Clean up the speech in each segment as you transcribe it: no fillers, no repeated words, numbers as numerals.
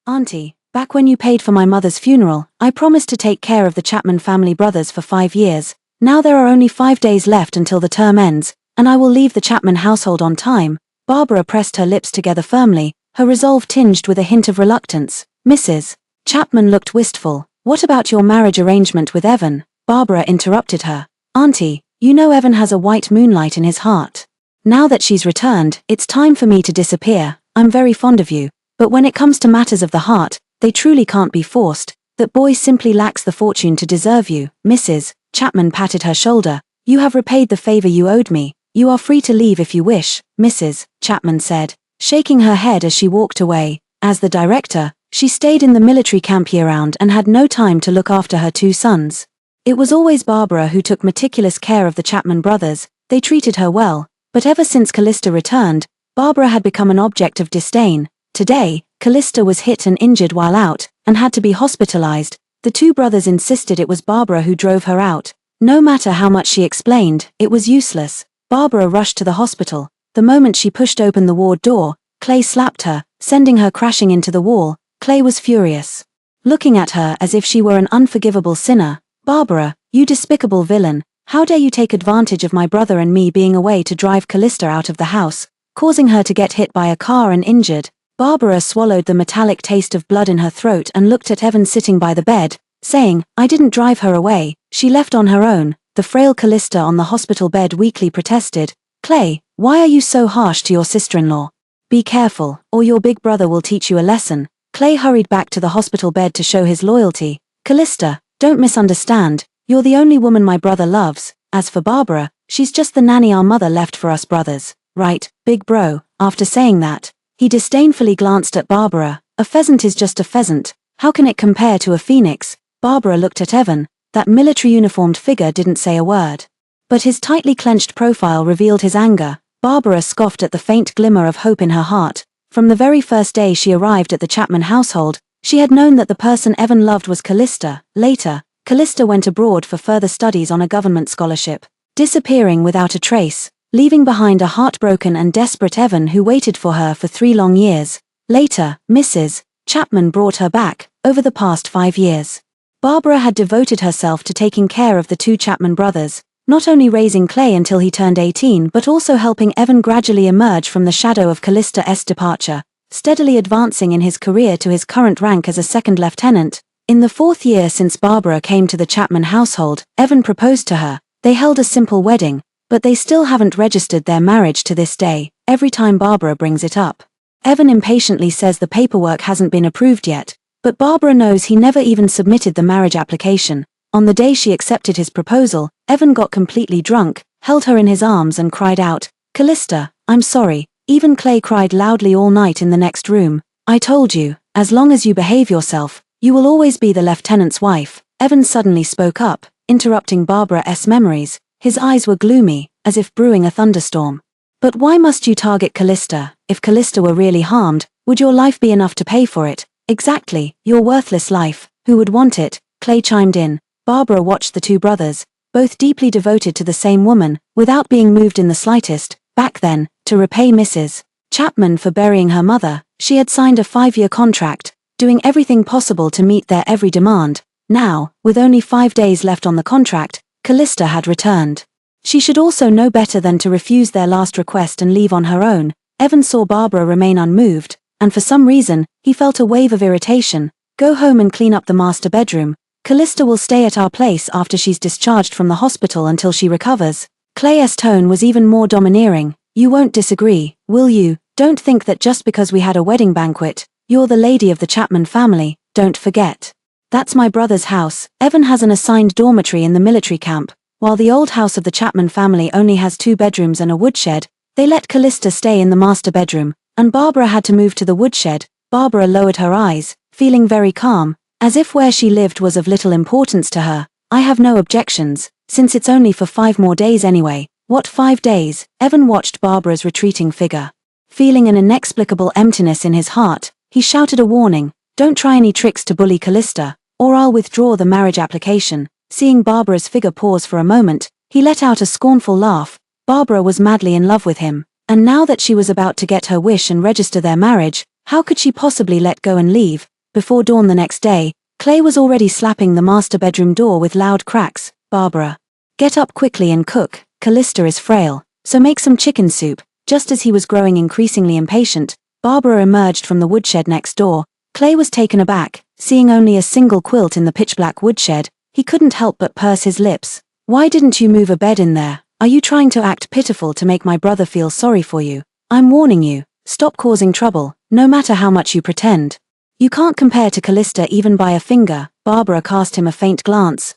Auntie, back when you paid for my mother's funeral, I promised to take care of the Chapman family brothers for 5 years. Now there are only 5 days left until the term ends, and I will leave the Chapman household on time. Barbara pressed her lips together firmly, her resolve tinged with a hint of reluctance. Mrs. Chapman looked wistful. What about your marriage arrangement with Evan? Barbara interrupted her. Auntie, you know Evan has a white moonlight in his heart. Now that she's returned, it's time for me to disappear. I'm very fond of you. But when it comes to matters of the heart, they truly can't be forced. That boy simply lacks the fortune to deserve you. Mrs. Chapman patted her shoulder. You have repaid the favor you owed me. You are free to leave if you wish, Mrs. Chapman said, shaking her head as she walked away. As the director, she stayed in the military camp year-round and had no time to look after her 2 sons. It was always Barbara who took meticulous care of the Chapman brothers. They treated her well, but ever since Callista returned, Barbara had become an object of disdain. Today, Callista was hit and injured while out, and had to be hospitalized. The 2 brothers insisted it was Barbara who drove her out. No matter how much she explained, it was useless. Barbara rushed to the hospital. The moment she pushed open the ward door, Clay slapped her, sending her crashing into the wall. Clay was furious, looking at her as if she were an unforgivable sinner. Barbara, you despicable villain, how dare you take advantage of my brother and me being away to drive Callista out of the house, causing her to get hit by a car and injured. Barbara swallowed the metallic taste of blood in her throat and looked at Evan sitting by the bed, saying, I didn't drive her away, she left on her own. The frail Callista on the hospital bed weakly protested. Clay, why are you so harsh to your sister-in-law? Be careful, or your big brother will teach you a lesson. Clay hurried back to the hospital bed to show his loyalty. Callista, don't misunderstand, you're the only woman my brother loves. As for Barbara, she's just the nanny our mother left for us brothers. Right, big bro. After saying that, he disdainfully glanced at Barbara. A pheasant is just a pheasant. How can it compare to a phoenix? Barbara looked at Evan. That military-uniformed figure didn't say a word. But his tightly clenched profile revealed his anger. Barbara scoffed at the faint glimmer of hope in her heart. From the very first day she arrived at the Chapman household, she had known that the person Evan loved was Callista. Later, Callista went abroad for further studies on a government scholarship, disappearing without a trace, leaving behind a heartbroken and desperate Evan who waited for her for 3 long years. Later, Mrs. Chapman brought her back, over the past 5 years. Barbara had devoted herself to taking care of the 2 Chapman brothers, not only raising Clay until he turned 18 but also helping Evan gradually emerge from the shadow of Callista's departure, steadily advancing in his career to his current rank as a 2nd lieutenant. In the 4th year since Barbara came to the Chapman household, Evan proposed to her. They held a simple wedding, but they still haven't registered their marriage to this day. Every time Barbara brings it up, Evan impatiently says the paperwork hasn't been approved yet, but Barbara knows he never even submitted the marriage application. On the day she accepted his proposal, Evan got completely drunk, held her in his arms and cried out, Callista, I'm sorry. Even Clay cried loudly all night in the next room. I told you, as long as you behave yourself, you will always be the lieutenant's wife. Evan suddenly spoke up, interrupting Barbara's memories. His eyes were gloomy, as if brewing a thunderstorm. But why must you target Callista? If Callista were really harmed, would your life be enough to pay for it? Exactly, your worthless life. Who would want it? Clay chimed in. Barbara watched the 2 brothers, both deeply devoted to the same woman, without being moved in the slightest. Back then, to repay Mrs. Chapman for burying her mother, she had signed a 5-year contract, doing everything possible to meet their every demand. Now, with only 5 days left on the contract, Callista had returned. She should also know better than to refuse their last request and leave on her own. Evan saw Barbara remain unmoved, and for some reason, he felt a wave of irritation. Go home and clean up the master bedroom. Callista will stay at our place after she's discharged from the hospital until she recovers. Clay's tone was even more domineering. You won't disagree, will you? Don't think that just because we had a wedding banquet, you're the lady of the Chapman family. Don't forget. That's my brother's house. Evan has an assigned dormitory in the military camp. While the old house of the Chapman family only has 2 bedrooms and a woodshed, they let Callista stay in the master bedroom, and Barbara had to move to the woodshed. Barbara lowered her eyes, feeling very calm, as if where she lived was of little importance to her. I have no objections, since it's only for 5 more days anyway. What 5 days? Evan watched Barbara's retreating figure. Feeling an inexplicable emptiness in his heart, he shouted a warning. Don't try any tricks to bully Callista, or I'll withdraw the marriage application. Seeing Barbara's figure pause for a moment, he let out a scornful laugh. Barbara was madly in love with him, and now that she was about to get her wish and register their marriage, how could she possibly let go and leave? before dawn the next day, Clay was already slapping the master bedroom door with loud cracks. Barbara, get up quickly and cook, Callista is frail, so make some chicken soup. Just as he was growing increasingly impatient, Barbara emerged from the woodshed next door. Clay was taken aback, seeing only a single quilt in the pitch-black woodshed. He couldn't help but purse his lips. Why didn't you move a bed in there? Are you trying to act pitiful to make my brother feel sorry for you? I'm warning you, stop causing trouble, no matter how much you pretend. You can't compare to Callista even by a finger. Barbara cast him a faint glance.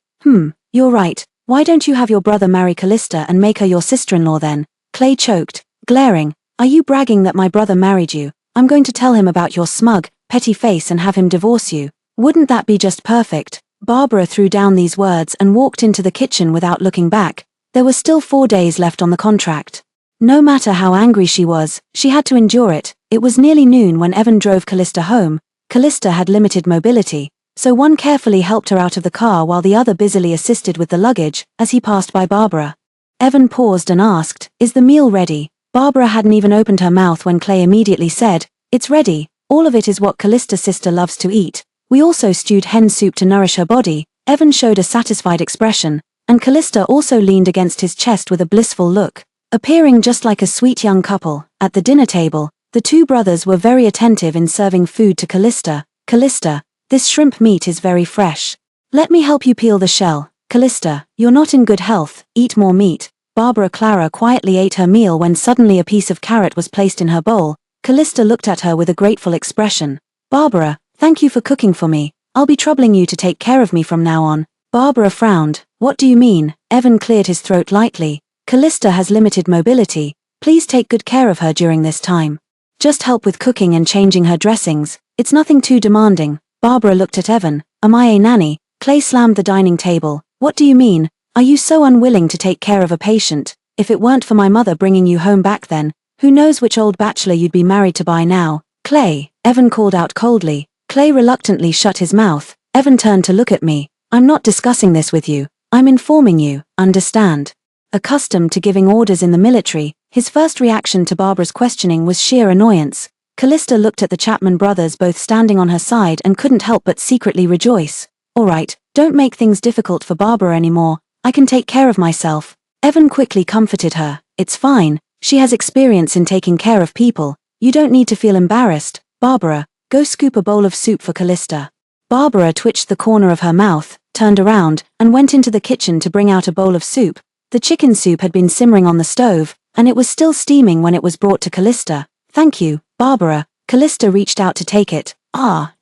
You're right, why don't you have your brother marry Callista and make her your sister-in-law then? Clay choked, glaring. Are you bragging that my brother married you? I'm going to tell him about your smug, petty face and have him divorce you. Wouldn't that be just perfect? Barbara threw down these words and walked into the kitchen without looking back. There were still 4 days left on the contract. No matter how angry she was, she had to endure it. It was nearly noon when Evan drove Callista home. Callista had limited mobility, so one carefully helped her out of the car while the other busily assisted with the luggage as he passed by Barbara. Evan paused and asked, "Is the meal ready?" Barbara hadn't even opened her mouth when Clay immediately said, "It's ready. All of it is what Callista's sister loves to eat. We also stewed hen soup to nourish her body." Evan showed a satisfied expression, and Callista also leaned against his chest with a blissful look. Appearing just like a sweet young couple, at the dinner table, the two brothers were very attentive in serving food to Callista. "Callista, this shrimp meat is very fresh. Let me help you peel the shell. Callista, you're not in good health, eat more meat." Barbara Clara quietly ate her meal when suddenly a piece of carrot was placed in her bowl. Callista looked at her with a grateful expression. "Barbara, thank you for cooking for me. I'll be troubling you to take care of me from now on." Barbara frowned. "What do you mean?" Evan cleared his throat lightly. "Callista has limited mobility. Please take good care of her during this time. Just help with cooking and changing her dressings. It's nothing too demanding." Barbara looked at Evan. "Am I a nanny?" Clay slammed the dining table. "What do you mean? Are you so unwilling to take care of a patient? If it weren't for my mother bringing you home back then, who knows which old bachelor you'd be married to by now?" "Clay," Evan called out coldly. Clay reluctantly shut his mouth. Evan turned to look at me. "I'm not discussing this with you. I'm informing you, understand?" Accustomed to giving orders in the military, his first reaction to Barbara's questioning was sheer annoyance. Callista looked at the Chapman brothers both standing on her side and couldn't help but secretly rejoice. "All right, don't make things difficult for Barbara anymore. I can take care of myself." Evan quickly comforted her. "It's fine. She has experience in taking care of people. You don't need to feel embarrassed. Barbara, go scoop a bowl of soup for Callista." Barbara twitched the corner of her mouth, turned around, and went into the kitchen to bring out a bowl of soup. The chicken soup had been simmering on the stove, and it was still steaming when it was brought to Callista. "Thank you, Barbara." Callista reached out to take it.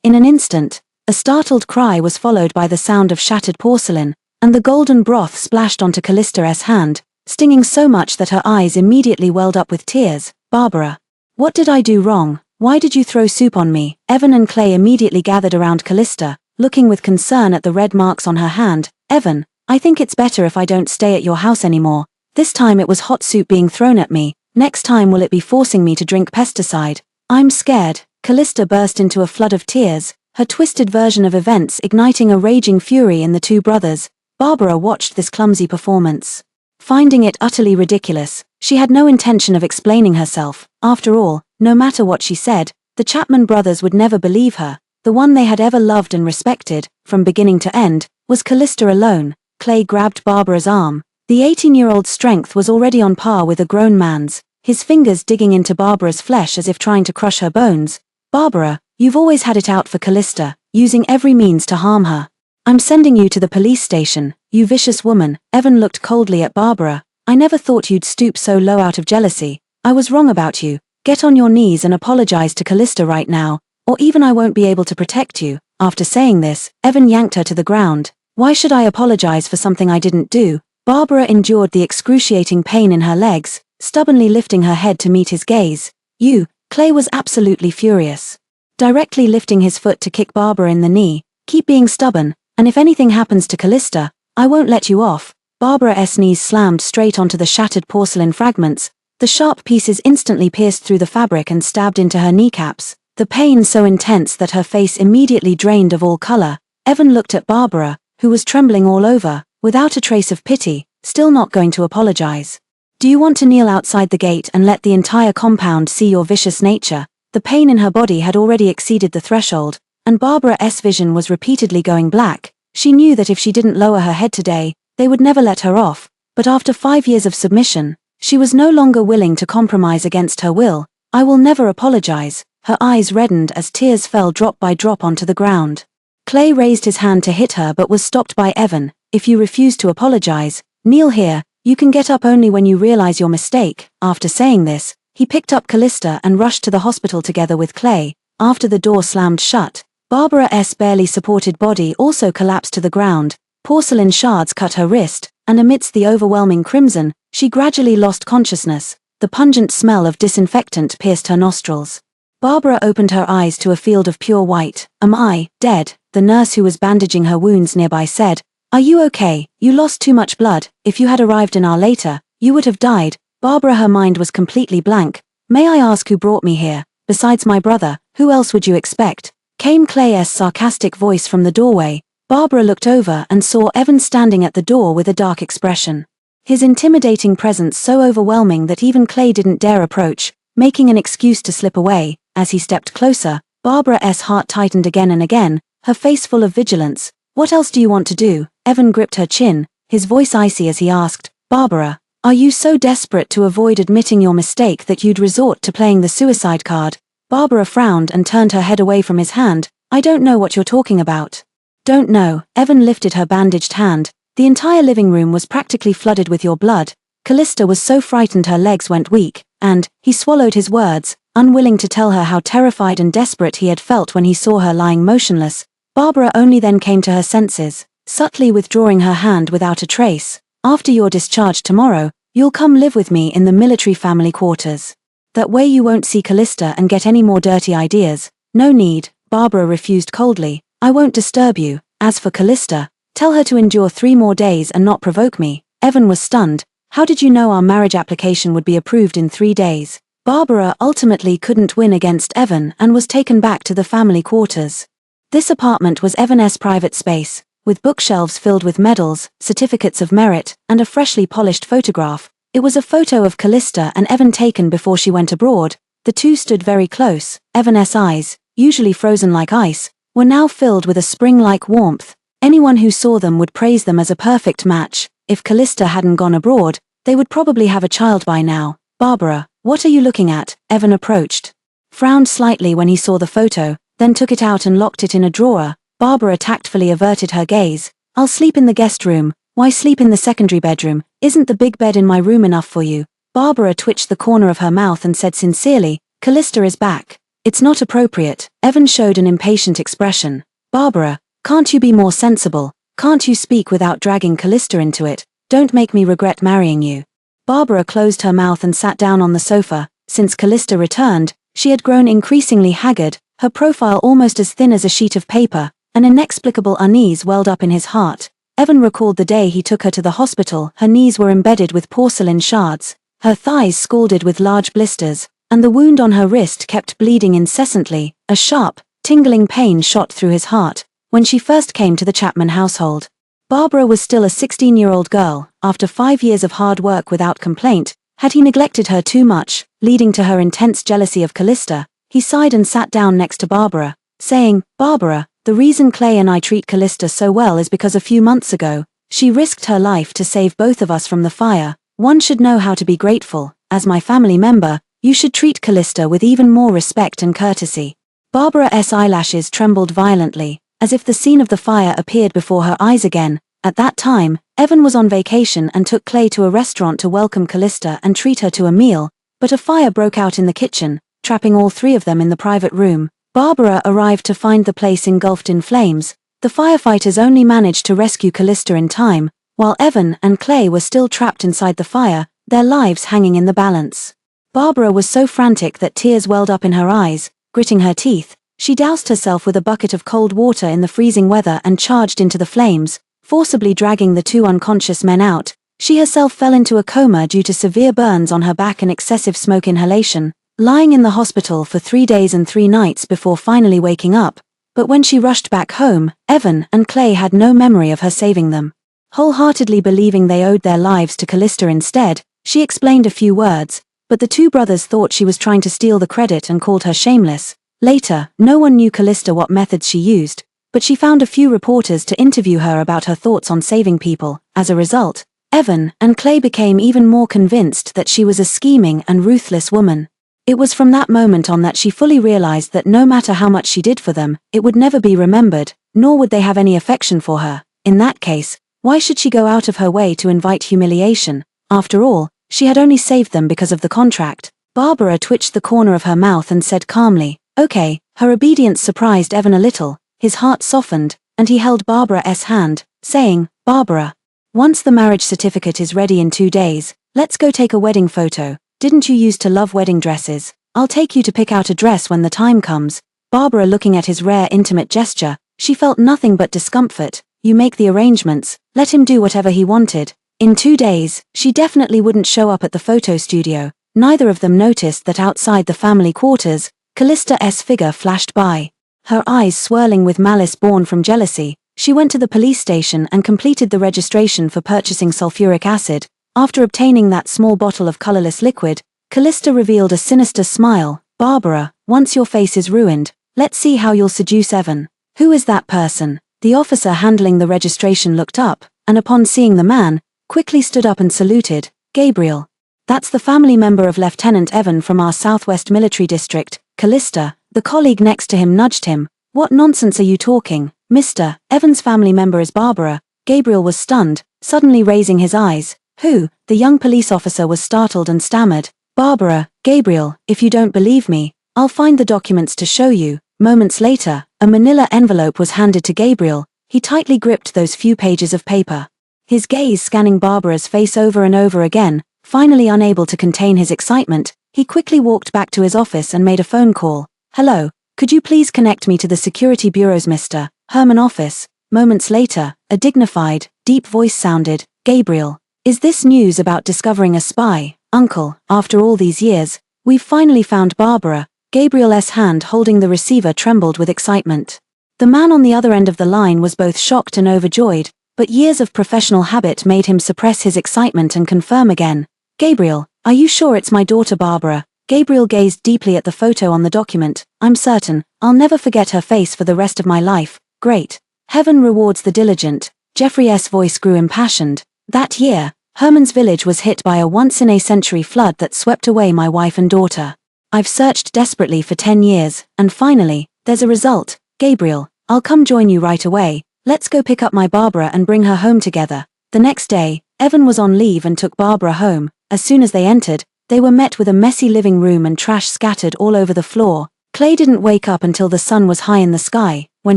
In an instant, a startled cry was followed by the sound of shattered porcelain, and the golden broth splashed onto Callista's hand, stinging so much that her eyes immediately welled up with tears. "Barbara, what did I do wrong? Why did you throw soup on me?" Evan and Clay immediately gathered around Callista, looking with concern at the red marks on her hand. "Evan, I think it's better if I don't stay at your house anymore. This time it was hot soup being thrown at me. Next time will it be forcing me to drink pesticide? I'm scared." Callista burst into a flood of tears, her twisted version of events igniting a raging fury in the two brothers. Barbara watched this clumsy performance. Finding it utterly ridiculous, she had no intention of explaining herself. After all, no matter what she said, the Chapman brothers would never believe her. The one they had ever loved and respected, from beginning to end, was Callista alone. Clay grabbed Barbara's arm. The 18-year-old's strength was already on par with a grown man's, his fingers digging into Barbara's flesh as if trying to crush her bones. "Barbara, you've always had it out for Callista, using every means to harm her. I'm sending you to the police station, you vicious woman." Evan looked coldly at Barbara. "I never thought you'd stoop so low out of jealousy. I was wrong about you. Get on your knees and apologize to Callista right now, or even I won't be able to protect you." After saying this, Evan yanked her to the ground. "Why should I apologize for something I didn't do?" Barbara endured the excruciating pain in her legs, stubbornly lifting her head to meet his gaze. "You." Clay was absolutely furious. Directly lifting his foot to kick Barbara in the knee. "Keep being stubborn, and if anything happens to Callista, I won't let you off." Barbara's knees slammed straight onto the shattered porcelain fragments. The sharp pieces instantly pierced through the fabric and stabbed into her kneecaps, the pain so intense that her face immediately drained of all color. Evan looked at Barbara, who was trembling all over, without a trace of pity, still not going to apologize. "Do you want to kneel outside the gate and let the entire compound see your vicious nature?" The pain in her body had already exceeded the threshold. and Barbara's vision was repeatedly going black. She knew that if she didn't lower her head today, they would never let her off, but after 5 years of submission, she was no longer willing to compromise against her will. "I will never apologize." Her eyes reddened as tears fell drop by drop onto the ground. Clay raised his hand to hit her but was stopped by Evan. "If you refuse to apologize, kneel here. You can get up only when you realize your mistake." After saying this, he picked up Callista and rushed to the hospital together with Clay. After the door slammed shut, Barbara's barely supported body also collapsed to the ground. Porcelain shards cut her wrist, and amidst the overwhelming crimson, she gradually lost consciousness. The pungent smell of disinfectant pierced her nostrils. Barbara opened her eyes to a field of pure white. "Am I dead?" The nurse who was bandaging her wounds nearby said. "Are you okay? You lost too much blood. If you had arrived an hour later, you would have died." Barbara, her mind was completely blank. "May I ask who brought me here? Besides my brother, who else would you expect?" Came Clay's sarcastic voice from the doorway. Barbara looked over and saw Evan standing at the door with a dark expression. His intimidating presence so overwhelming that even Clay didn't dare approach, making an excuse to slip away. As he stepped closer, Barbara's heart tightened again and again, her face full of vigilance. "What else do you want to do?" Evan gripped her chin, his voice icy as he asked, "Barbara, are you so desperate to avoid admitting your mistake that you'd resort to playing the suicide card?" Barbara frowned and turned her head away from his hand. "I don't know what you're talking about." "Don't know." Evan lifted her bandaged hand. "The entire living room was practically flooded with your blood." Callista was so frightened her legs went weak, and he swallowed his words, unwilling to tell her how terrified and desperate he had felt when he saw her lying motionless. Barbara only then came to her senses, subtly withdrawing her hand without a trace. "After you're discharged tomorrow, you'll come live with me in the military family quarters. That way you won't see Callista and get any more dirty ideas." "No need," Barbara refused coldly. "I won't disturb you. As for Callista, tell her to endure 3 more days and not provoke me." Evan was stunned. "How did you know our marriage application would be approved in 3 days?" Barbara ultimately couldn't win against Evan and was taken back to the family quarters. This apartment was Evan's private space, with bookshelves filled with medals, certificates of merit, and a freshly polished photograph. It was a photo of Callista and Evan taken before she went abroad. The two stood very close. Evan's eyes, usually frozen like ice, were now filled with a spring-like warmth. Anyone who saw them would praise them as a perfect match. If Callista hadn't gone abroad, they would probably have a child by now. "Barbara, what are you looking at?" Evan approached. Frowned slightly when he saw the photo, then took it out and locked it in a drawer. Barbara tactfully averted her gaze. "I'll sleep in the guest room." "Why sleep in the secondary bedroom? Isn't the big bed in my room enough for you?" Barbara twitched the corner of her mouth and said sincerely, "Callista is back." "It's not appropriate." Evan showed an impatient expression. "Barbara, can't you be more sensible? Can't you speak without dragging Callista into it? Don't make me regret marrying you." Barbara closed her mouth and sat down on the sofa. Since Callista returned, she had grown increasingly haggard, her profile almost as thin as a sheet of paper. An inexplicable unease welled up in his heart. Evan recalled the day he took her to the hospital. Her knees were embedded with porcelain shards, her thighs scalded with large blisters, and the wound on her wrist kept bleeding incessantly. A sharp, tingling pain shot through his heart. When she first came to the Chapman household, Barbara was still a 16-year-old girl. After 5 years of hard work without complaint, had he neglected her too much, leading to her intense jealousy of Callista? He sighed and sat down next to Barbara, saying, "Barbara, the reason Clay and I treat Callista so well is because a few months ago, she risked her life to save both of us from the fire. One should know how to be grateful. As my family member, you should treat Callista with even more respect and courtesy." Barbara's eyelashes trembled violently, as if the scene of the fire appeared before her eyes again. At that time, Evan was on vacation and took Clay to a restaurant to welcome Callista and treat her to a meal, but a fire broke out in the kitchen, trapping all 3 of them in the private room. Barbara arrived to find the place engulfed in flames. The firefighters only managed to rescue Callista in time, while Evan and Clay were still trapped inside the fire, their lives hanging in the balance. Barbara was so frantic that tears welled up in her eyes. Gritting her teeth, she doused herself with a bucket of cold water in the freezing weather and charged into the flames, forcibly dragging the 2 unconscious men out. She herself fell into a coma due to severe burns on her back and excessive smoke inhalation, lying in the hospital for 3 days and 3 nights before finally waking up. But when she rushed back home, Evan and Clay had no memory of her saving them. Wholeheartedly believing they owed their lives to Callista instead, she explained a few words, but the 2 brothers thought she was trying to steal the credit and called her shameless. Later, no one knew Callista what methods she used, but she found a few reporters to interview her about her thoughts on saving people. As a result, Evan and Clay became even more convinced that she was a scheming and ruthless woman. It was from that moment on that she fully realized that no matter how much she did for them, it would never be remembered, nor would they have any affection for her. In that case, why should she go out of her way to invite humiliation? After all, she had only saved them because of the contract. Barbara twitched the corner of her mouth and said calmly, "Okay." Her obedience surprised Evan a little. His heart softened, and he held Barbara's hand, saying, "Barbara, once the marriage certificate is ready in 2 days, let's go take a wedding photo. Didn't you used to love wedding dresses? I'll take you to pick out a dress when the time comes." Barbara, looking at his rare intimate gesture, she felt nothing but discomfort. You make the arrangements, let him do whatever he wanted. In 2 days, she definitely wouldn't show up at the photo studio. Neither of them noticed that outside the family quarters, Callista's figure flashed by. Her eyes swirling with malice born from jealousy, she went to the police station and completed the registration for purchasing sulfuric acid. After obtaining that small bottle of colorless liquid, Callista revealed a sinister smile. "Barbara, once your face is ruined, let's see how you'll seduce Evan." "Who is that person?" The officer handling the registration looked up, and upon seeing the man, quickly stood up and saluted. "Gabriel. That's the family member of Lieutenant Evan from our Southwest Military District." Callista, the colleague next to him, nudged him. "What nonsense are you talking, Mr. Evan's family member is Barbara." Gabriel was stunned, suddenly raising his eyes. "Who?" The young police officer was startled and stammered. "Barbara." "Gabriel, if you don't believe me, I'll find the documents to show you." Moments later, a manila envelope was handed to Gabriel. He tightly gripped those few pages of paper. His gaze scanning Barbara's face over and over again. Finally unable to contain his excitement, he quickly walked back to his office and made a phone call. "Hello, could you please connect me to the Security Bureau's Mr. Herman office?" Moments later, a dignified, deep voice sounded. "Gabriel, is this news about discovering a spy?" "Uncle, after all these years, we've finally found Barbara." Gabriel's hand holding the receiver trembled with excitement. The man on the other end of the line was both shocked and overjoyed, but years of professional habit made him suppress his excitement and confirm again. "Gabriel, are you sure it's my daughter Barbara?" Gabriel gazed deeply at the photo on the document. "I'm certain. I'll never forget her face for the rest of my life." "Great. Heaven rewards the diligent." Jeffrey's voice grew impassioned. "That year, Herman's village was hit by a once-in-a-century flood that swept away my wife and daughter. I've searched desperately for 10 years, and finally, there's a result. Gabriel, I'll come join you right away. Let's go pick up my Barbara and bring her home together." The next day, Evan was on leave and took Barbara home. As soon as they entered, they were met with a messy living room and trash scattered all over the floor. Clay didn't wake up until the sun was high in the sky. When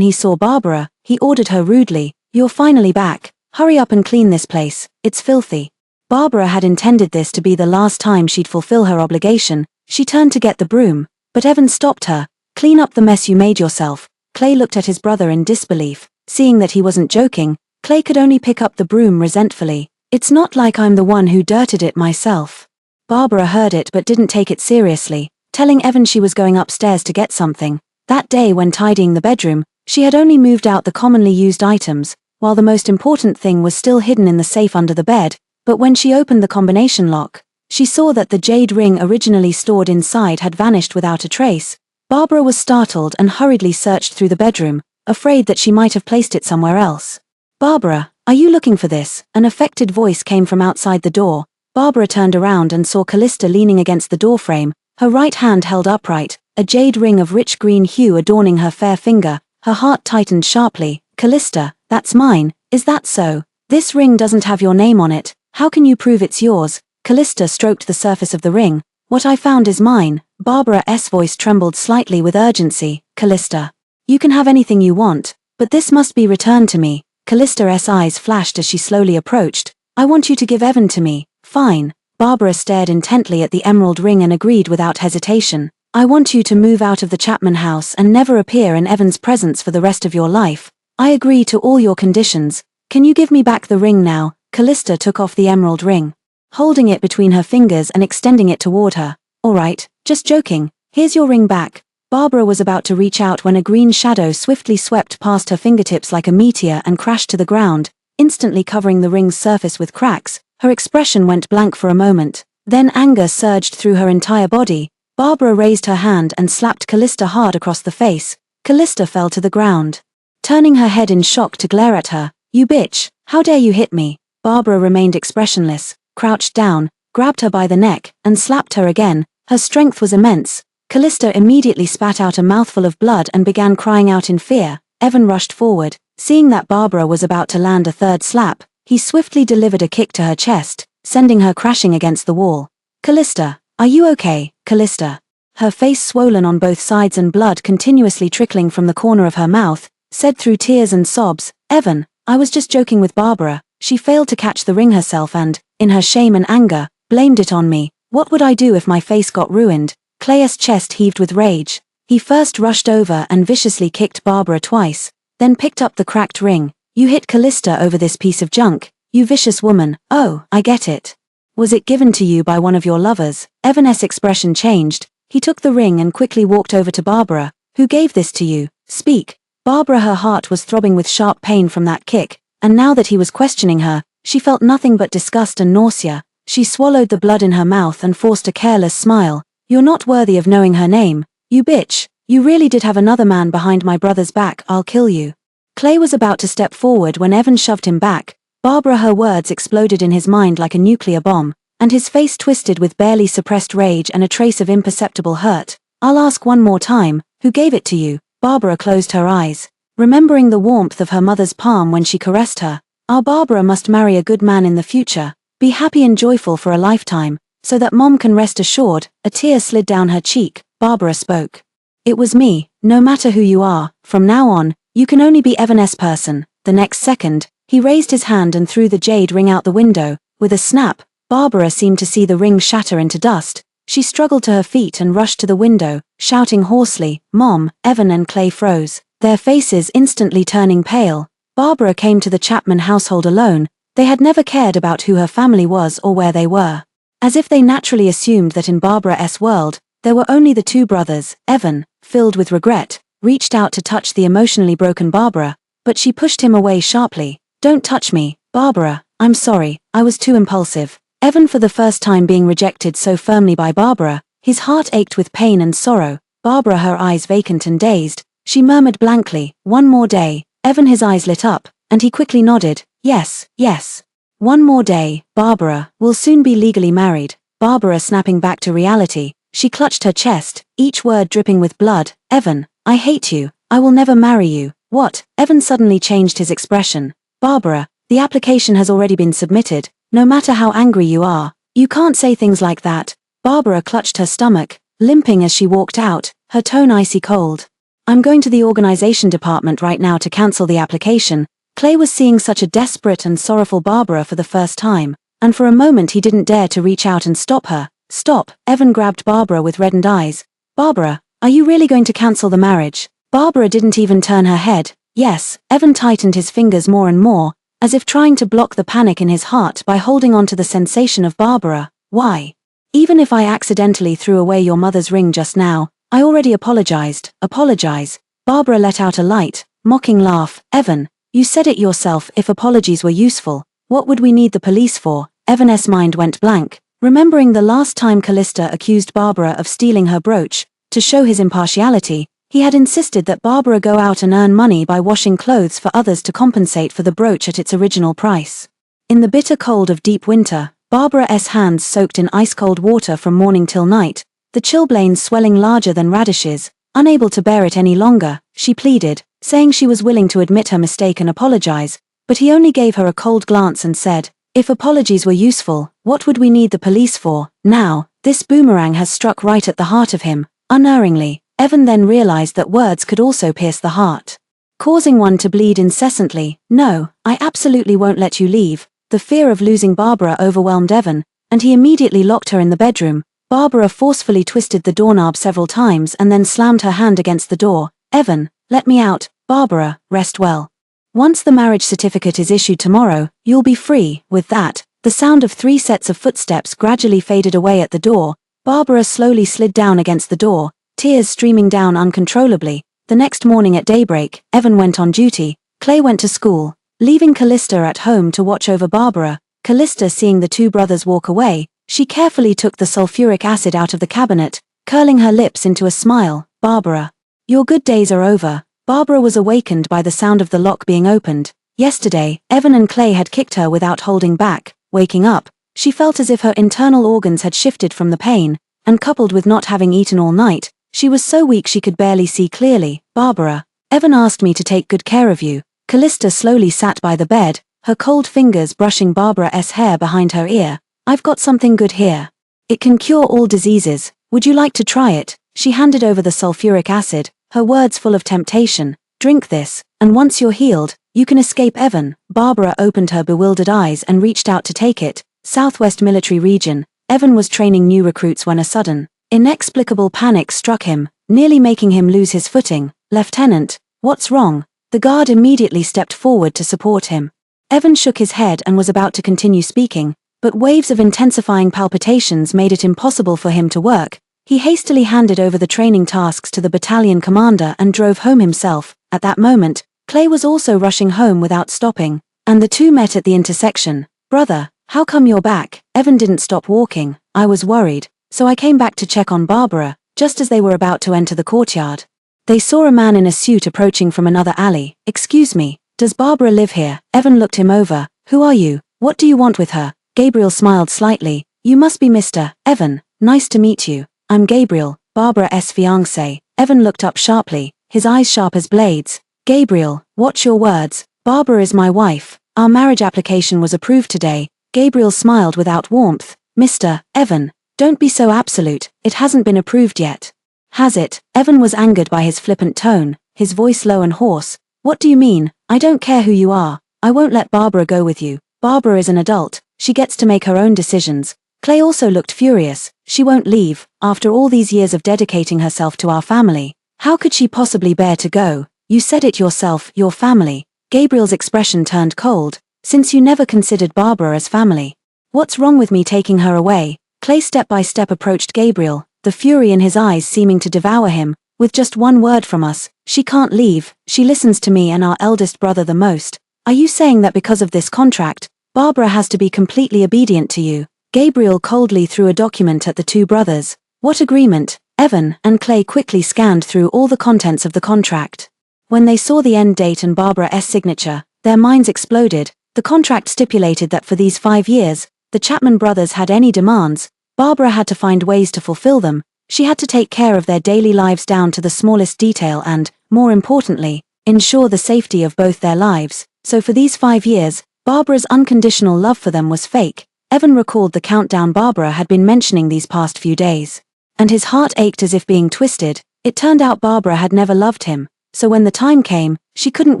he saw Barbara, he ordered her rudely, "You're finally back. Hurry up and clean this place, it's filthy." Barbara had intended this to be the last time she'd fulfill her obligation. She turned to get the broom, but Evan stopped her. "Clean up the mess you made yourself." Clay looked at his brother in disbelief. Seeing that he wasn't joking, Clay could only pick up the broom resentfully. "It's not like I'm the one who dirted it myself." Barbara heard it but didn't take it seriously, telling Evan she was going upstairs to get something. That day when tidying the bedroom, she had only moved out the commonly used items, while the most important thing was still hidden in the safe under the bed. But when she opened the combination lock, she saw that the jade ring originally stored inside had vanished without a trace. Barbara was startled and hurriedly searched through the bedroom, afraid that she might have placed it somewhere else. "Barbara, are you looking for this?" An affected voice came from outside the door. Barbara turned around and saw Callista leaning against the doorframe, her right hand held upright, a jade ring of rich green hue adorning her fair finger. Her heart tightened sharply. "Callista, that's mine, is that so? This ring doesn't have your name on it. How can you prove it's yours?" Callista stroked the surface of the ring. "What I found is mine." Barbara's voice trembled slightly with urgency. "Callista, you can have anything you want, but this must be returned to me." Callista's eyes flashed as she slowly approached. "I want you to give Evan to me." "Fine." Barbara stared intently at the emerald ring and agreed without hesitation. "I want you to move out of the Chapman house and never appear in Evan's presence for the rest of your life. I agree to all your conditions. Can you give me back the ring now?" Callista took off the emerald ring, holding it between her fingers and extending it toward her. "All right, just joking. Here's your ring back." Barbara was about to reach out when a green shadow swiftly swept past her fingertips like a meteor and crashed to the ground, instantly covering the ring's surface with cracks. Her expression went blank for a moment. Then anger surged through her entire body. Barbara raised her hand and slapped Callista hard across the face. Callista fell to the ground, turning her head in shock to glare at her. "You bitch, how dare you hit me?" Barbara remained expressionless, crouched down, grabbed her by the neck, and slapped her again. Her strength was immense. Callista immediately spat out a mouthful of blood and began crying out in fear. Evan rushed forward. Seeing that Barbara was about to land a third slap, he swiftly delivered a kick to her chest, sending her crashing against the wall. "Callista, are you okay, Callista?" Her face swollen on both sides and blood continuously trickling from the corner of her mouth, said through tears and sobs, "Evan, I was just joking with Barbara. She failed to catch the ring herself and, in her shame and anger, blamed it on me. What would I do if my face got ruined?" Clay's chest heaved with rage. He first rushed over and viciously kicked Barbara twice, then picked up the cracked ring. "You hit Callista over this piece of junk, you vicious woman. Oh, I get it. Was it given to you by one of your lovers?" Evan's expression changed. He took the ring and quickly walked over to Barbara. "Who gave this to you? Speak." Barbara, her heart was throbbing with sharp pain from that kick, and now that he was questioning her, she felt nothing but disgust and nausea. She swallowed the blood in her mouth and forced a careless smile. "You're not worthy of knowing her name. You bitch. You really did have another man behind my brother's back. I'll kill you." Clay was about to step forward when Evan shoved him back. Barbara, her words exploded in his mind like a nuclear bomb, and his face twisted with barely suppressed rage and a trace of imperceptible hurt. "I'll ask one more time, who gave it to you?" Barbara closed her eyes, remembering the warmth of her mother's palm when she caressed her. Our Barbara must marry a good man in the future, be happy and joyful for a lifetime, so that Mom can rest assured. A tear slid down her cheek. Barbara spoke. "It was me. No matter who you are, from now on, you can only be Evan's person." The next second, he raised his hand and threw the jade ring out the window. With a snap, Barbara seemed to see the ring shatter into dust. She struggled to her feet and rushed to the window, shouting hoarsely. Mom, Evan and Clay froze, their faces instantly turning pale. Barbara came to the Chapman household alone. They had never cared about who her family was or where they were. As if they naturally assumed that in Barbara's world, there were only the two brothers. Evan, filled with regret, reached out to touch the emotionally broken Barbara, but she pushed him away sharply. "Don't touch me, Barbara. I'm sorry, I was too impulsive." Evan, for the first time being rejected so firmly by Barbara, his heart ached with pain and sorrow. Barbara, her eyes vacant and dazed, she murmured blankly, "One more day." Evan, his eyes lit up, and he quickly nodded. "Yes, yes. One more day, Barbara. We'll soon be legally married." Barbara, snapping back to reality, she clutched her chest, each word dripping with blood. "Evan, I hate you. I will never marry you." "What?" Evan suddenly changed his expression. "Barbara, the application has already been submitted. No matter how angry you are, you can't say things like that." Barbara clutched her stomach, limping as she walked out, her tone icy cold. "I'm going to the organization department right now to cancel the application." Clay was seeing such a desperate and sorrowful Barbara for the first time, and for a moment he didn't dare to reach out and stop her. "Stop!" Evan grabbed Barbara with reddened eyes. "Barbara, are you really going to cancel the marriage?" Barbara didn't even turn her head. "Yes." Evan tightened his fingers more and more, as if trying to block the panic in his heart by holding on to the sensation of Barbara. "Why? Even if I accidentally threw away your mother's ring just now, I already apologized." "Apologize?" Barbara let out a light, mocking laugh. "Evan, you said it yourself. If apologies were useful, what would we need the police for?" Evan's mind went blank, remembering the last time Callista accused Barbara of stealing her brooch. To show his impartiality, he had insisted that Barbara go out and earn money by washing clothes for others to compensate for the brooch at its original price. In the bitter cold of deep winter, Barbara's hands soaked in ice-cold water from morning till night, the chilblains swelling larger than radishes. Unable to bear it any longer, she pleaded, saying she was willing to admit her mistake and apologize, but he only gave her a cold glance and said, "If apologies were useful, what would we need the police for?" Now, this boomerang has struck right at the heart of him, unerringly. Evan then realized that words could also pierce the heart, causing one to bleed incessantly. "No, I absolutely won't let you leave." The fear of losing Barbara overwhelmed Evan, and he immediately locked her in the bedroom. Barbara forcefully twisted the doorknob several times and then slammed her hand against the door. "Evan, let me out." "Barbara, rest well. Once the marriage certificate is issued tomorrow, you'll be free." With that, the sound of 3 sets of footsteps gradually faded away at the door. Barbara slowly slid down against the door, tears streaming down uncontrollably. The next morning at daybreak, Evan went on duty. Clay went to school, leaving Callista at home to watch over Barbara. Callista, seeing the two brothers walk away, she carefully took the sulfuric acid out of the cabinet, curling her lips into a smile. Barbara. Your good days are over. Barbara was awakened by the sound of the lock being opened. Yesterday, Evan and Clay had kicked her without holding back. Waking up, she felt as if her internal organs had shifted from the pain, and coupled with not having eaten all night, she was so weak she could barely see clearly. Barbara. Evan asked me to take good care of you. Callista slowly sat by the bed, her cold fingers brushing Barbara's hair behind her ear. I've got something good here. It can cure all diseases. Would you like to try it? She handed over the sulfuric acid, her words full of temptation. Drink this, and once you're healed, you can escape Evan. Barbara opened her bewildered eyes and reached out to take it. Southwest Military Region. Evan was training new recruits when a sudden, inexplicable panic struck him, nearly making him lose his footing. Lieutenant, what's wrong? The guard immediately stepped forward to support him. Evan shook his head and was about to continue speaking, but waves of intensifying palpitations made it impossible for him to work. He hastily handed over the training tasks to the battalion commander and drove home himself. At that moment, Clay was also rushing home without stopping, and the two met at the intersection. Brother, how come you're back? Evan didn't stop walking. I was worried, so I came back to check on Barbara, just as they were about to enter the courtyard. They saw a man in a suit approaching from another alley. Excuse me, does Barbara live here? Evan looked him over. Who are you? What do you want with her? Gabriel smiled slightly. You must be Mr. Evan. Nice to meet you. I'm Gabriel, Barbara's fiancé. Evan looked up sharply, his eyes sharp as blades. Gabriel, watch your words. Barbara is my wife. Our marriage application was approved today. Gabriel smiled without warmth. Mr. Evan, don't be so absolute. It hasn't been approved yet. Has it? Evan was angered by his flippant tone, his voice low and hoarse. What do you mean? I don't care who you are. I won't let Barbara go with you. Barbara is an adult. She gets to make her own decisions. Clay also looked furious. She won't leave, after all these years of dedicating herself to our family. How could she possibly bear to go? You said it yourself, your family. Gabriel's expression turned cold. Since you never considered Barbara as family. What's wrong with me taking her away? Clay step by step approached Gabriel, the fury in his eyes seeming to devour him. With just one word from us, she can't leave. She listens to me and our eldest brother the most. Are you saying that because of this contract, Barbara has to be completely obedient to you? Gabriel coldly threw a document at the two brothers. What agreement? Evan and Clay quickly scanned through all the contents of the contract. When they saw the end date and Barbara's signature, their minds exploded. The contract stipulated that for these 5 years, the Chapman brothers had any demands, Barbara had to find ways to fulfill them. She had to take care of their daily lives down to the smallest detail and, more importantly, ensure the safety of both their lives. So for these 5 years, Barbara's unconditional love for them was fake. Evan recalled the countdown Barbara had been mentioning these past few days. And his heart ached as if being twisted. It turned out Barbara had never loved him, so when the time came, she couldn't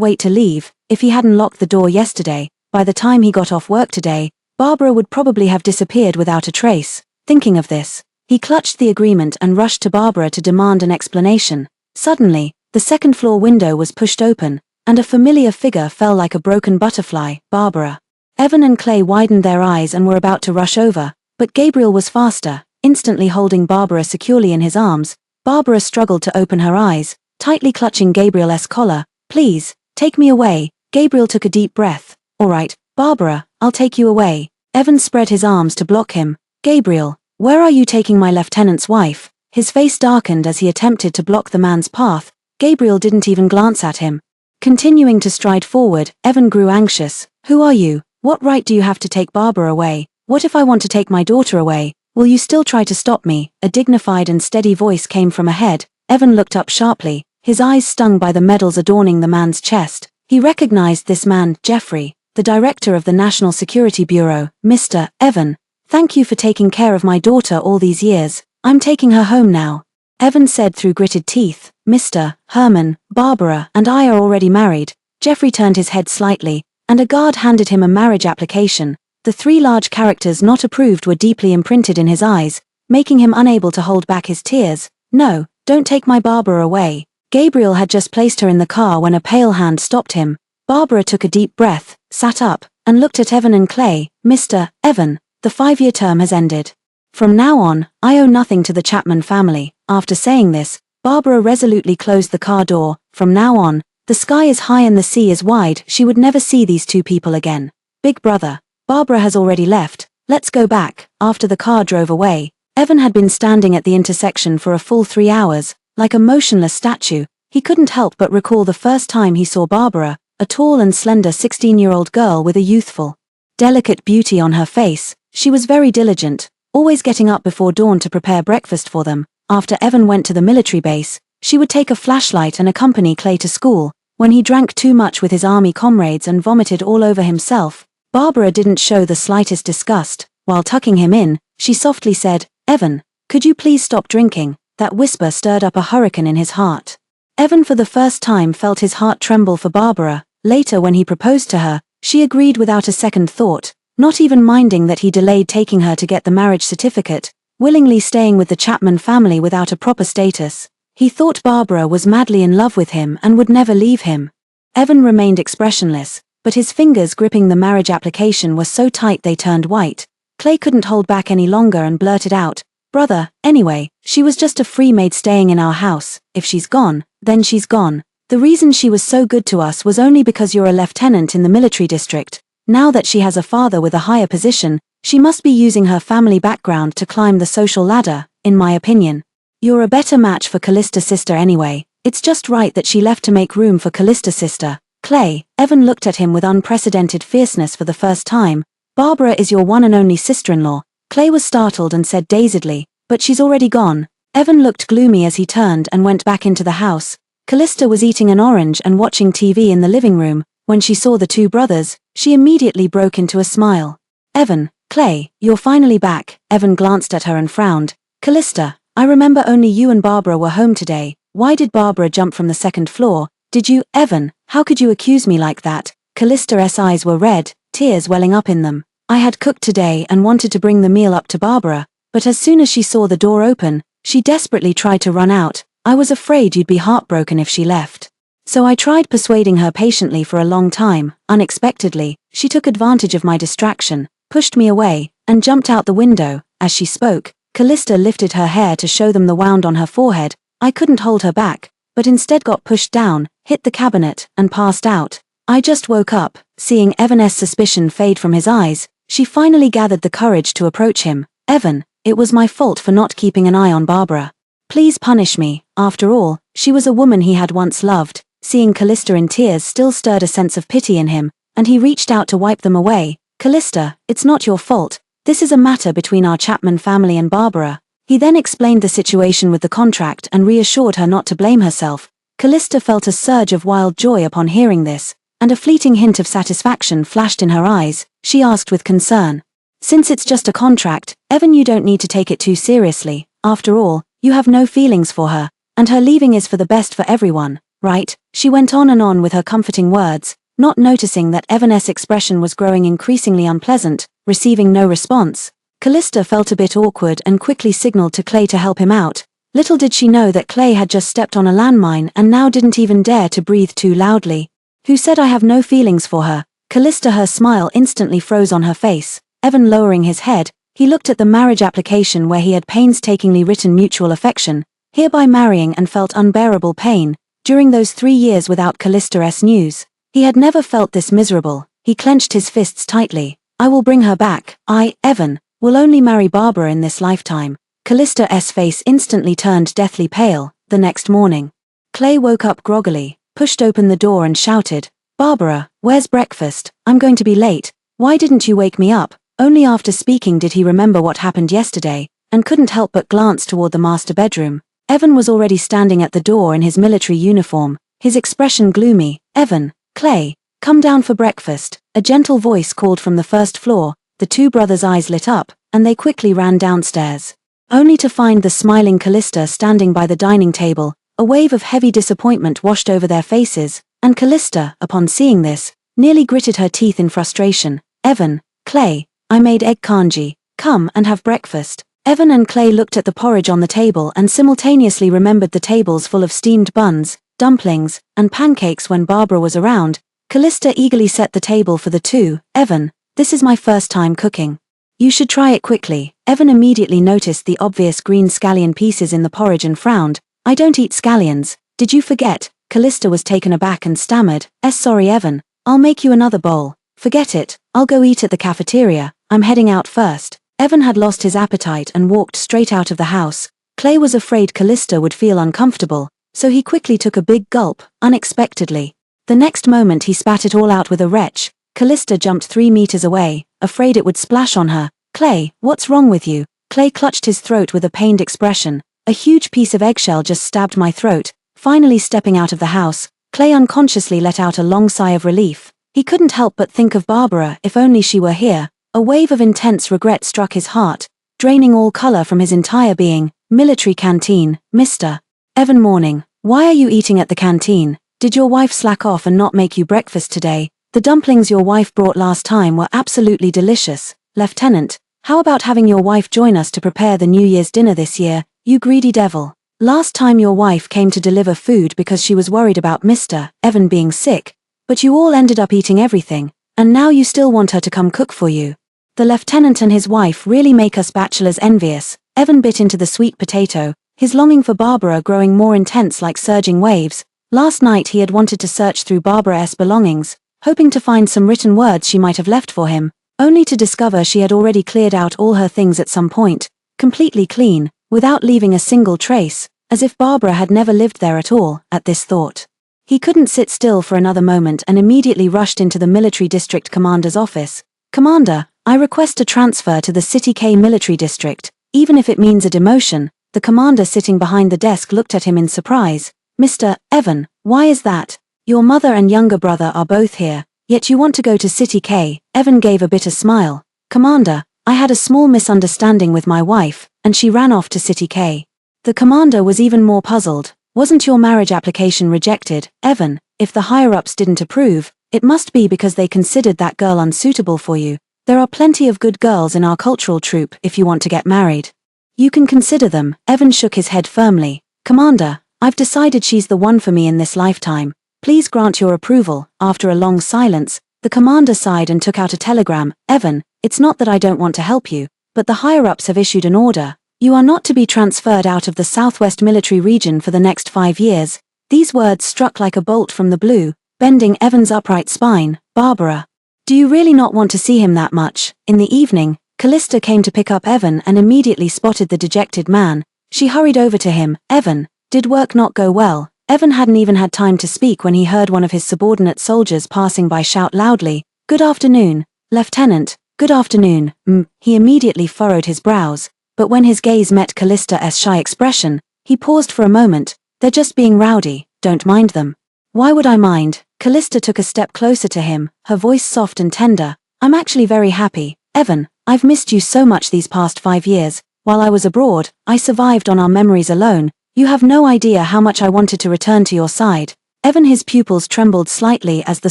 wait to leave. If he hadn't locked the door yesterday, by the time he got off work today, Barbara would probably have disappeared without a trace. Thinking of this, he clutched the agreement and rushed to Barbara to demand an explanation. Suddenly, the second-floor window was pushed open, and a familiar figure fell like a broken butterfly. Barbara. Evan and Clay widened their eyes and were about to rush over, but Gabriel was faster, instantly holding Barbara securely in his arms. Barbara struggled to open her eyes, tightly clutching Gabriel's collar. Please, take me away. Gabriel took a deep breath. All right, Barbara, I'll take you away. Evan spread his arms to block him. Gabriel, where are you taking my lieutenant's wife? His face darkened as he attempted to block the man's path. Gabriel didn't even glance at him. Continuing to stride forward, Evan grew anxious. Who are you? What right do you have to take Barbara away? What if I want to take my daughter away? Will you still try to stop me? A dignified and steady voice came from ahead. Evan looked up sharply, his eyes stung by the medals adorning the man's chest. He recognized this man, Jeffrey, the director of the National Security Bureau. Mr. Evan, thank you for taking care of my daughter all these years. I'm taking her home now. Evan said through gritted teeth. Mr. Herman, Barbara and I are already married. Jeffrey turned his head slightly, and a guard handed him a marriage application. The 3 large characters not approved were deeply imprinted in his eyes, making him unable to hold back his tears. No, don't take my Barbara away. Gabriel had just placed her in the car when a pale hand stopped him. Barbara took a deep breath, sat up, and looked at Evan and Clay. Mr. Evan, the 5-year term has ended. From now on, I owe nothing to the Chapman family. After saying this, Barbara resolutely closed the car door. From now on, the sky is high and the sea is wide. She would never see these 2 people again. Big brother, Barbara has already left. Let's go back. After the car drove away, Evan had been standing at the intersection for a full 3 hours, like a motionless statue. He couldn't help but recall the first time he saw Barbara, a tall and slender 16-year-old girl with a youthful, delicate beauty on her face. She was very diligent, always getting up before dawn to prepare breakfast for them. After Evan went to the military base, she would take a flashlight and accompany Clay to school. When he drank too much with his army comrades and vomited all over himself, Barbara didn't show the slightest disgust. While tucking him in, she softly said, "Evan, could you please stop drinking?" That whisper stirred up a hurricane in his heart. Evan for the first time felt his heart tremble for Barbara. Later when he proposed to her, she agreed without a second thought, not even minding that he delayed taking her to get the marriage certificate, willingly staying with the Chapman family without a proper status. He thought Barbara was madly in love with him and would never leave him. Evan remained expressionless, but his fingers gripping the marriage application were so tight they turned white. Clay couldn't hold back any longer and blurted out, "Brother, anyway, she was just a free maid staying in our house. If she's gone, then she's gone. The reason she was so good to us was only because you're a lieutenant in the military district. Now that she has a father with a higher position, she must be using her family background to climb the social ladder, in my opinion. You're a better match for Callista's sister anyway. It's just right that she left to make room for Callista's sister." Clay, Evan looked at him with unprecedented fierceness for the first time. "Barbara is your one and only sister-in-law." Clay was startled and said dazedly, "But she's already gone." Evan looked gloomy as he turned and went back into the house. Callista was eating an orange and watching TV in the living room. When she saw the two brothers, she immediately broke into a smile. "Evan, Clay, you're finally back." Evan glanced at her and frowned. "Callista, I remember only you and Barbara were home today. Why did Barbara jump from the second floor? Did you?" "Evan, how could you accuse me like that?" Callista's eyes were red, tears welling up in them. "I had cooked today and wanted to bring the meal up to Barbara, but as soon as she saw the door open, she desperately tried to run out. I was afraid you'd be heartbroken if she left. So I tried persuading her patiently for a long time. Unexpectedly, she took advantage of my distraction, pushed me away, and jumped out the window." As she spoke, Callista lifted her hair to show them the wound on her forehead. "I couldn't hold her back, but instead got pushed down, hit the cabinet, and passed out. I just woke up." Seeing Evan's suspicion fade from his eyes, she finally gathered the courage to approach him. "Evan, it was my fault for not keeping an eye on Barbara. Please punish me. After all, she was a woman he had once loved." Seeing Callista in tears still stirred a sense of pity in him, and he reached out to wipe them away. "Callista, it's not your fault. This is a matter between our Chapman family and Barbara." He then explained the situation with the contract and reassured her not to blame herself. Callista felt a surge of wild joy upon hearing this, and a fleeting hint of satisfaction flashed in her eyes. She asked with concern, "Since it's just a contract, Evan, you don't need to take it too seriously. After all, you have no feelings for her, and her leaving is for the best for everyone, right?" She went on and on with her comforting words, not noticing that Evan's expression was growing increasingly unpleasant. Receiving no response, Callista felt a bit awkward and quickly signaled to Clay to help him out. Little did she know that Clay had just stepped on a landmine and now didn't even dare to breathe too loudly. "Who said I have no feelings for her?" Callista, her smile instantly froze on her face. Evan lowering his head, he looked at the marriage application where he had painstakingly written mutual affection, hereby marrying, and felt unbearable pain. During those 3 years without Callista's news, he had never felt this miserable. He clenched his fists tightly. "I will bring her back. Evan, will only marry Barbara in this lifetime." Callista's face instantly turned deathly pale. The next morning, Clay woke up groggily, pushed open the door and shouted, "Barbara, where's breakfast? I'm going to be late. Why didn't you wake me up?" Only after speaking did he remember what happened yesterday, and couldn't help but glance toward the master bedroom. Evan was already standing at the door in his military uniform, his expression gloomy. "Evan, Clay, come down for breakfast." A gentle voice called from the first floor. The two brothers' eyes lit up, and they quickly ran downstairs, only to find the smiling Callista standing by the dining table. A wave of heavy disappointment washed over their faces, and Callista, upon seeing this, nearly gritted her teeth in frustration. "Evan, Clay, I made egg kanji. Come and have breakfast." Evan and Clay looked at the porridge on the table and simultaneously remembered the tables full of steamed buns, dumplings, and pancakes when Barbara was around. Callista eagerly set the table for the two. "Evan, this is my first time cooking. You should try it quickly." Evan immediately noticed the obvious green scallion pieces in the porridge and frowned. "I don't eat scallions. Did you forget?" Callista was taken aback and stammered, Sorry Evan, I'll make you another bowl." "Forget it, I'll go eat at the cafeteria. I'm heading out first." Evan had lost his appetite and walked straight out of the house. Clay was afraid Callista would feel uncomfortable, so he quickly took a big gulp, unexpectedly. The next moment he spat it all out with a retch. Callista jumped 3 meters away, afraid it would splash on her. "Clay, what's wrong with you?" Clay clutched his throat with a pained expression. "A huge piece of eggshell just stabbed my throat." Finally stepping out of the house, Clay unconsciously let out a long sigh of relief. He couldn't help but think of Barbara. If only she were here. A wave of intense regret struck his heart, draining all color from his entire being. Military canteen, Mr. Evan. Morning. Why are you eating at the canteen? Did your wife slack off and not make you breakfast today? The dumplings your wife brought last time were absolutely delicious. Lieutenant, how about having your wife join us to prepare the New Year's dinner this year, you greedy devil? Last time your wife came to deliver food because she was worried about Mr. Evan being sick, but you all ended up eating everything, and now you still want her to come cook for you. The lieutenant and his wife really make us bachelors envious. Evan bit into the sweet potato, his longing for Barbara growing more intense like surging waves. Last night he had wanted to search through Barbara's belongings, hoping to find some written words she might have left for him, only to discover she had already cleared out all her things at some point, completely clean, without leaving a single trace, as if Barbara had never lived there at all. At this thought, he couldn't sit still for another moment and immediately rushed into the military district commander's office. "Commander, I request a transfer to the City K military district, even if it means a demotion." The commander sitting behind the desk looked at him in surprise. "Mr. Evan, why is that? Your mother and younger brother are both here, yet you want to go to City K." Evan gave a bitter smile. "Commander, I had a small misunderstanding with my wife, and she ran off to City K." The commander was even more puzzled. "Wasn't your marriage application rejected, Evan? If the higher-ups didn't approve, it must be because they considered that girl unsuitable for you. There are plenty of good girls in our cultural troupe if you want to get married. You can consider them." Evan shook his head firmly. "Commander, I've decided she's the one for me in this lifetime. Please grant your approval." After a long silence, the commander sighed and took out a telegram. "Evan, it's not that I don't want to help you, but the higher-ups have issued an order. You are not to be transferred out of the Southwest Military Region for the next 5 years." These words struck like a bolt from the blue, bending Evan's upright spine. "Barbara, do you really not want to see him that much?" In the evening, Callista came to pick up Evan and immediately spotted the dejected man. She hurried over to him. "Evan, did work not go well?" Evan hadn't even had time to speak when he heard one of his subordinate soldiers passing by shout loudly, "Good afternoon, Lieutenant, good afternoon." He immediately furrowed his brows, but when his gaze met Callista's shy expression, he paused for a moment. "They're just being rowdy, don't mind them." "Why would I mind?" Callista took a step closer to him, her voice soft and tender. "I'm actually very happy. Evan, I've missed you so much these past 5 years. While I was abroad, I survived on our memories alone. You have no idea how much I wanted to return to your side." Evan, his pupils trembled slightly as the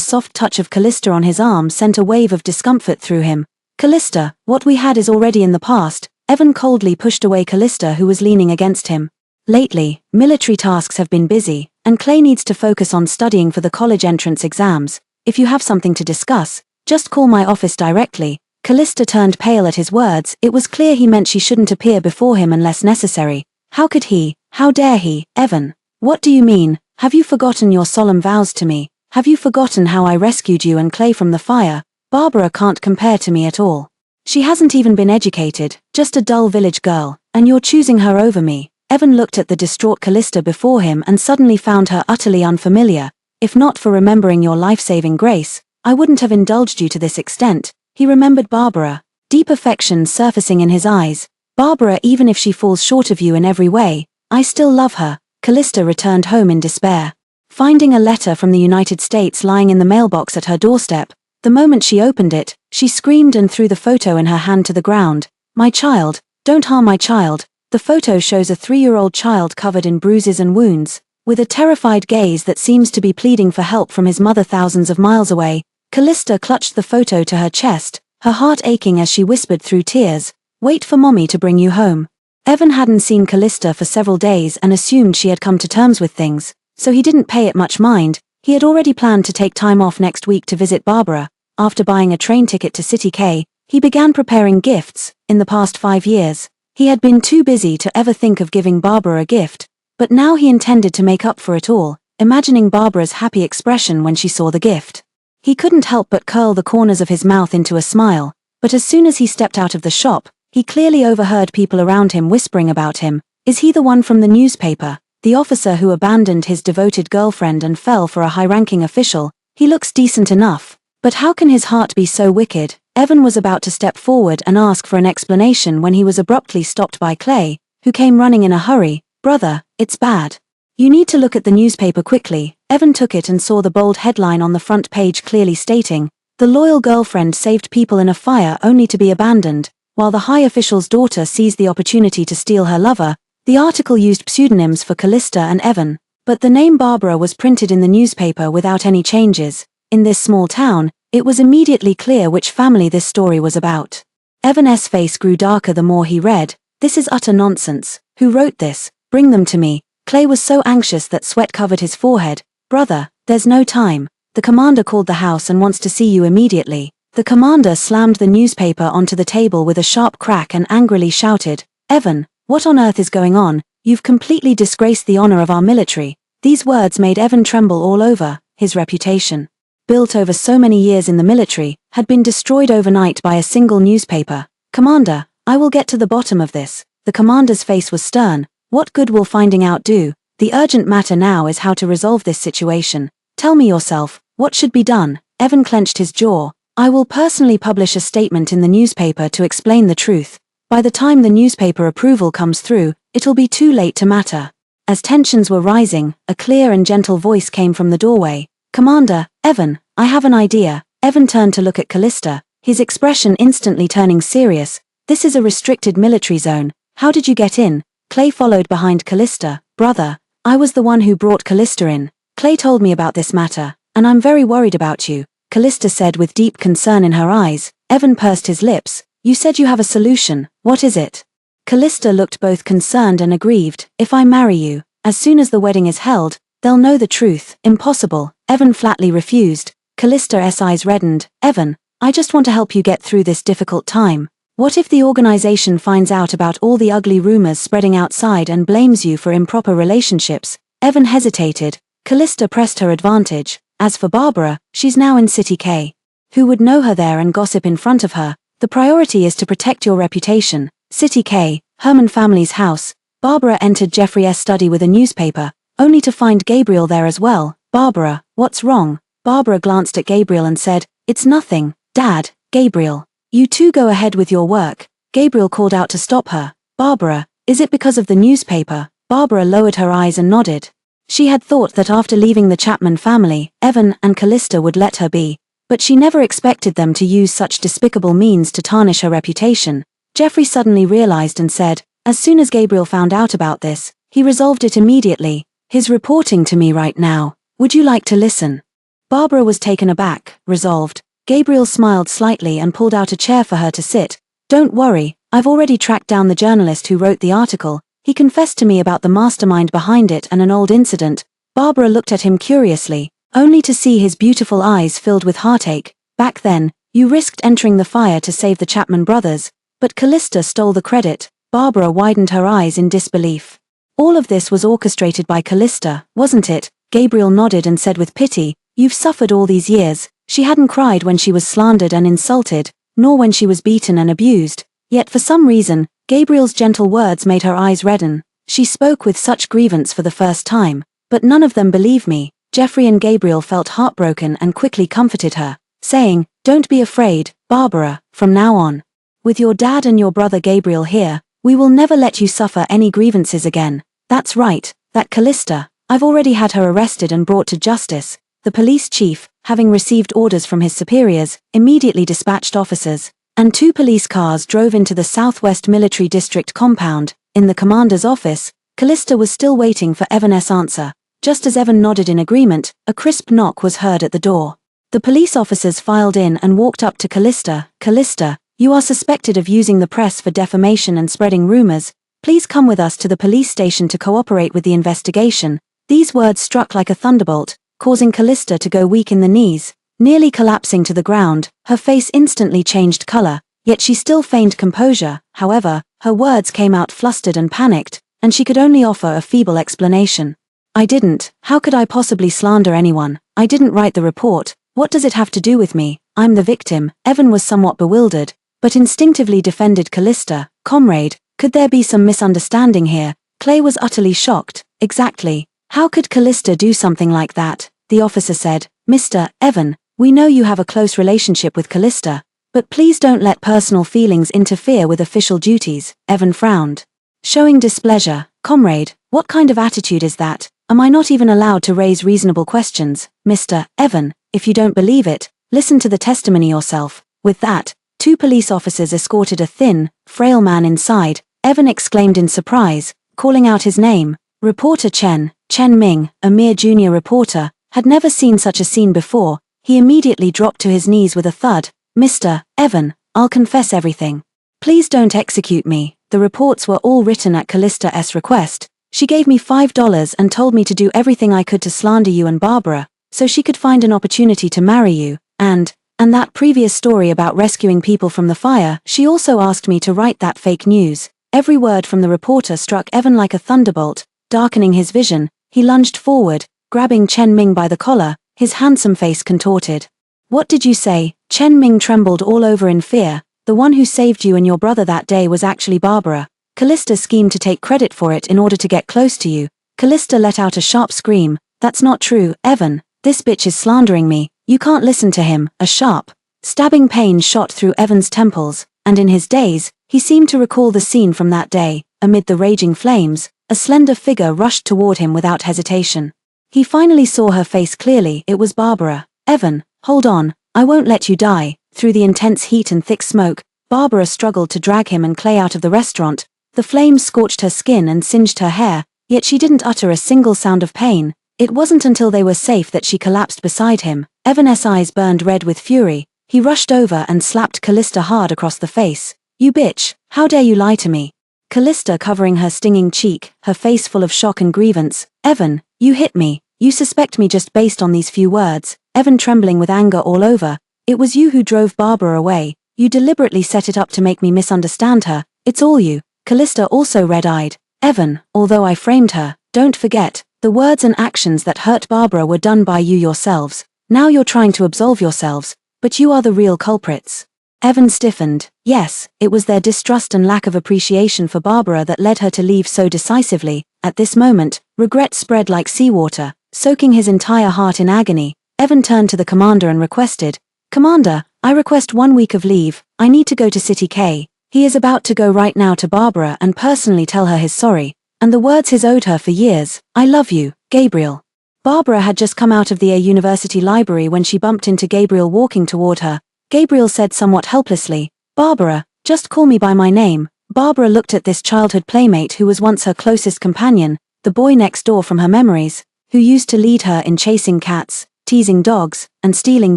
soft touch of Callista on his arm sent a wave of discomfort through him. "Callista, what we had is already in the past." Evan coldly pushed away Callista, who was leaning against him. "Lately, military tasks have been busy, and Clay needs to focus on studying for the college entrance exams. If you have something to discuss, just call my office directly." Callista turned pale at his words. It was clear he meant she shouldn't appear before him unless necessary. How could he? How dare he? "Evan, what do you mean? Have you forgotten your solemn vows to me? Have you forgotten how I rescued you and Clay from the fire? Barbara can't compare to me at all. She hasn't even been educated, just a dull village girl, and you're choosing her over me." Evan looked at the distraught Callista before him and suddenly found her utterly unfamiliar. "If not for remembering your life-saving grace, I wouldn't have indulged you to this extent." He remembered Barbara, deep affection surfacing in his eyes. "Barbara, even if she falls short of you in every way, I still love her." Callista returned home in despair, finding a letter from the United States lying in the mailbox at her doorstep. The moment she opened it, she screamed and threw the photo in her hand to the ground. "My child, don't harm my child." The photo shows a 3-year-old child covered in bruises and wounds, with a terrified gaze that seems to be pleading for help from his mother thousands of miles away. Callista clutched the photo to her chest, her heart aching as she whispered through tears, "Wait for mommy to bring you home." Evan hadn't seen Callista for several days and assumed she had come to terms with things, so he didn't pay it much mind. He had already planned to take time off next week to visit Barbara. After buying a train ticket to City K, he began preparing gifts. In the past 5 years, he had been too busy to ever think of giving Barbara a gift, but now he intended to make up for it all, imagining Barbara's happy expression when she saw the gift. He couldn't help but curl the corners of his mouth into a smile, but as soon as he stepped out of the shop, He clearly overheard people around him whispering about him. Is he the one from the newspaper? The officer who abandoned his devoted girlfriend and fell for a high-ranking official? He looks decent enough. But how can his heart be so wicked? Evan was about to step forward and ask for an explanation when he was abruptly stopped by Clay, who came running in a hurry. Brother, it's bad. You need to look at the newspaper quickly. Evan took it and saw the bold headline on the front page clearly stating, "The loyal girlfriend saved people in a fire only to be abandoned." While the high official's daughter seized the opportunity to steal her lover, the article used pseudonyms for Callista and Evan, but the name Barbara was printed in the newspaper without any changes. In this small town, it was immediately clear which family this story was about. Evan's face grew darker the more he read. This is utter nonsense. Who wrote this? Bring them to me. Clay was so anxious that sweat covered his forehead. Brother, there's no time. The commander called the house and wants to see you immediately. The commander slammed the newspaper onto the table with a sharp crack and angrily shouted, "Evan, what on earth is going on? You've completely disgraced the honor of our military." These words made Evan tremble all over. His reputation, built over so many years in the military, had been destroyed overnight by a single newspaper. "Commander, I will get to the bottom of this." The commander's face was stern. "What good will finding out do? The urgent matter now is how to resolve this situation. Tell me yourself, what should be done?" Evan clenched his jaw. "I will personally publish a statement in the newspaper to explain the truth. By the time the newspaper approval comes through, it'll be too late to matter." As tensions were rising, a clear and gentle voice came from the doorway. "Commander, Evan, I have an idea." Evan turned to look at Callista, his expression instantly turning serious. "This is a restricted military zone. How did you get in?" Clay followed behind Callista. "Brother, I was the one who brought Callista in. Clay told me about this matter, and I'm very worried about you," Callista said with deep concern in her eyes. Evan pursed his lips. "You said you have a solution. What is it?" Callista looked both concerned and aggrieved. "If I marry you, as soon as the wedding is held, they'll know the truth." "Impossible," Evan flatly refused. Callista's eyes reddened. "Evan, I just want to help you get through this difficult time. What if the organization finds out about all the ugly rumors spreading outside and blames you for improper relationships?" Evan hesitated. Callista pressed her advantage. "As for Barbara, she's now in City K. Who would know her there and gossip in front of her? The priority is to protect your reputation." City K, Herman family's house. Barbara entered Jeffrey's study with a newspaper, only to find Gabriel there as well. "Barbara, what's wrong?" Barbara glanced at Gabriel and said, "It's nothing, Dad." "Gabriel, you two go ahead with your work." Gabriel called out to stop her. "Barbara, is it because of the newspaper?" Barbara lowered her eyes and nodded. She had thought that after leaving the Chapman family, Evan and Callista would let her be, but she never expected them to use such despicable means to tarnish her reputation. Jeffrey suddenly realized and said, "As soon as Gabriel found out about this, he resolved it immediately. He's reporting to me right now. Would you like to listen?" Barbara was taken aback, resolved. Gabriel smiled slightly and pulled out a chair for her to sit. "Don't worry, I've already tracked down the journalist who wrote the article. He confessed to me about the mastermind behind it and an old incident." Barbara looked at him curiously, only to see his beautiful eyes filled with heartache. "Back then, you risked entering the fire to save the Chapman brothers, but Callista stole the credit." Barbara widened her eyes in disbelief. "All of this was orchestrated by Callista, wasn't it?" Gabriel nodded and said with pity, "You've suffered all these years." She hadn't cried when she was slandered and insulted, nor when she was beaten and abused. Yet for some reason, Gabriel's gentle words made her eyes redden. She spoke with such grievance for the first time, but none of them believed me. Jeffrey and Gabriel felt heartbroken and quickly comforted her, saying, "Don't be afraid, Barbara, from now on. With your dad and your brother Gabriel here, we will never let you suffer any grievances again." "That's right, that Callista. I've already had her arrested and brought to justice." The police chief, having received orders from his superiors, immediately dispatched officers, and 2 police cars drove into the Southwest Military District compound. In the commander's office, Callista was still waiting for Evan's answer. Just as Evan nodded in agreement, a crisp knock was heard at the door. The police officers filed in and walked up to Callista. "Callista, you are suspected of using the press for defamation and spreading rumors. Please come with us to the police station to cooperate with the investigation." These words struck like a thunderbolt, causing Callista to go weak in the knees. Nearly collapsing to the ground, her face instantly changed color, yet she still feigned composure. However, her words came out flustered and panicked, and she could only offer a feeble explanation. "I didn't. How could I possibly slander anyone? I didn't write the report. What does it have to do with me? I'm the victim." Evan was somewhat bewildered, but instinctively defended Callista. Comrade, could there be some misunderstanding here? Clay was utterly shocked. Exactly. How could Callista do something like that? The officer said, Mr. Evan, we know you have a close relationship with Callista, but please don't let personal feelings interfere with official duties. Evan frowned, showing displeasure. Comrade, what kind of attitude is that? Am I not even allowed to raise reasonable questions? Mr. Evan, if you don't believe it, listen to the testimony yourself. With that, 2 police officers escorted a thin, frail man inside. Evan exclaimed in surprise, calling out his name. Reporter Chen Ming, a mere junior reporter, had never seen such a scene before. He immediately dropped to his knees with a thud. Mr. Evan, I'll confess everything. Please don't execute me. The reports were all written at Callista's request. She gave me $5 and told me to do everything I could to slander you and Barbara, so she could find an opportunity to marry you, and that previous story about rescuing people from the fire. She also asked me to write that fake news. Every word from the reporter struck Evan like a thunderbolt, darkening his vision. He lunged forward, grabbing Chen Ming by the collar, his handsome face contorted. What did you say? Chen Ming trembled all over in fear. The one who saved you and your brother that day was actually Barbara. Callista schemed to take credit for it in order to get close to you. Callista let out a sharp scream. That's not true, Evan. This bitch is slandering me. You can't listen to him. A sharp, stabbing pain shot through Evan's temples, and in his daze, he seemed to recall the scene from that day. Amid the raging flames, a slender figure rushed toward him without hesitation. He finally saw her face clearly. It was Barbara. Evan, hold on. I won't let you die. Through the intense heat and thick smoke, Barbara struggled to drag him and Clay out of the restaurant. The flames scorched her skin and singed her hair, yet she didn't utter a single sound of pain. It wasn't until they were safe that she collapsed beside him. Evan's eyes burned red with fury. He rushed over and slapped Callista hard across the face. You bitch, how dare you lie to me? Callista covering her stinging cheek, her face full of shock and grievance. Evan, you hit me. You suspect me just based on these few words. Evan trembling with anger all over. It was you who drove Barbara away. You deliberately set it up to make me misunderstand her. It's all you. Callista also red-eyed. Evan, although I framed her, don't forget, the words and actions that hurt Barbara were done by you yourselves. Now you're trying to absolve yourselves, but you are the real culprits. Evan stiffened. Yes, it was their distrust and lack of appreciation for Barbara that led her to leave so decisively. At this moment, regret spread like seawater, soaking his entire heart in agony. Evan turned to the commander and requested, Commander, I request 1 week of leave. I need to go to City K. He is about to go right now to Barbara and personally tell her his sorry, and the words he's owed her for years. I love you, Gabriel. Barbara had just come out of the university library when she bumped into Gabriel walking toward her. Gabriel said somewhat helplessly, Barbara, just call me by my name. Barbara looked at this childhood playmate who was once her closest companion, the boy next door from her memories, who used to lead her in chasing cats, teasing dogs, and stealing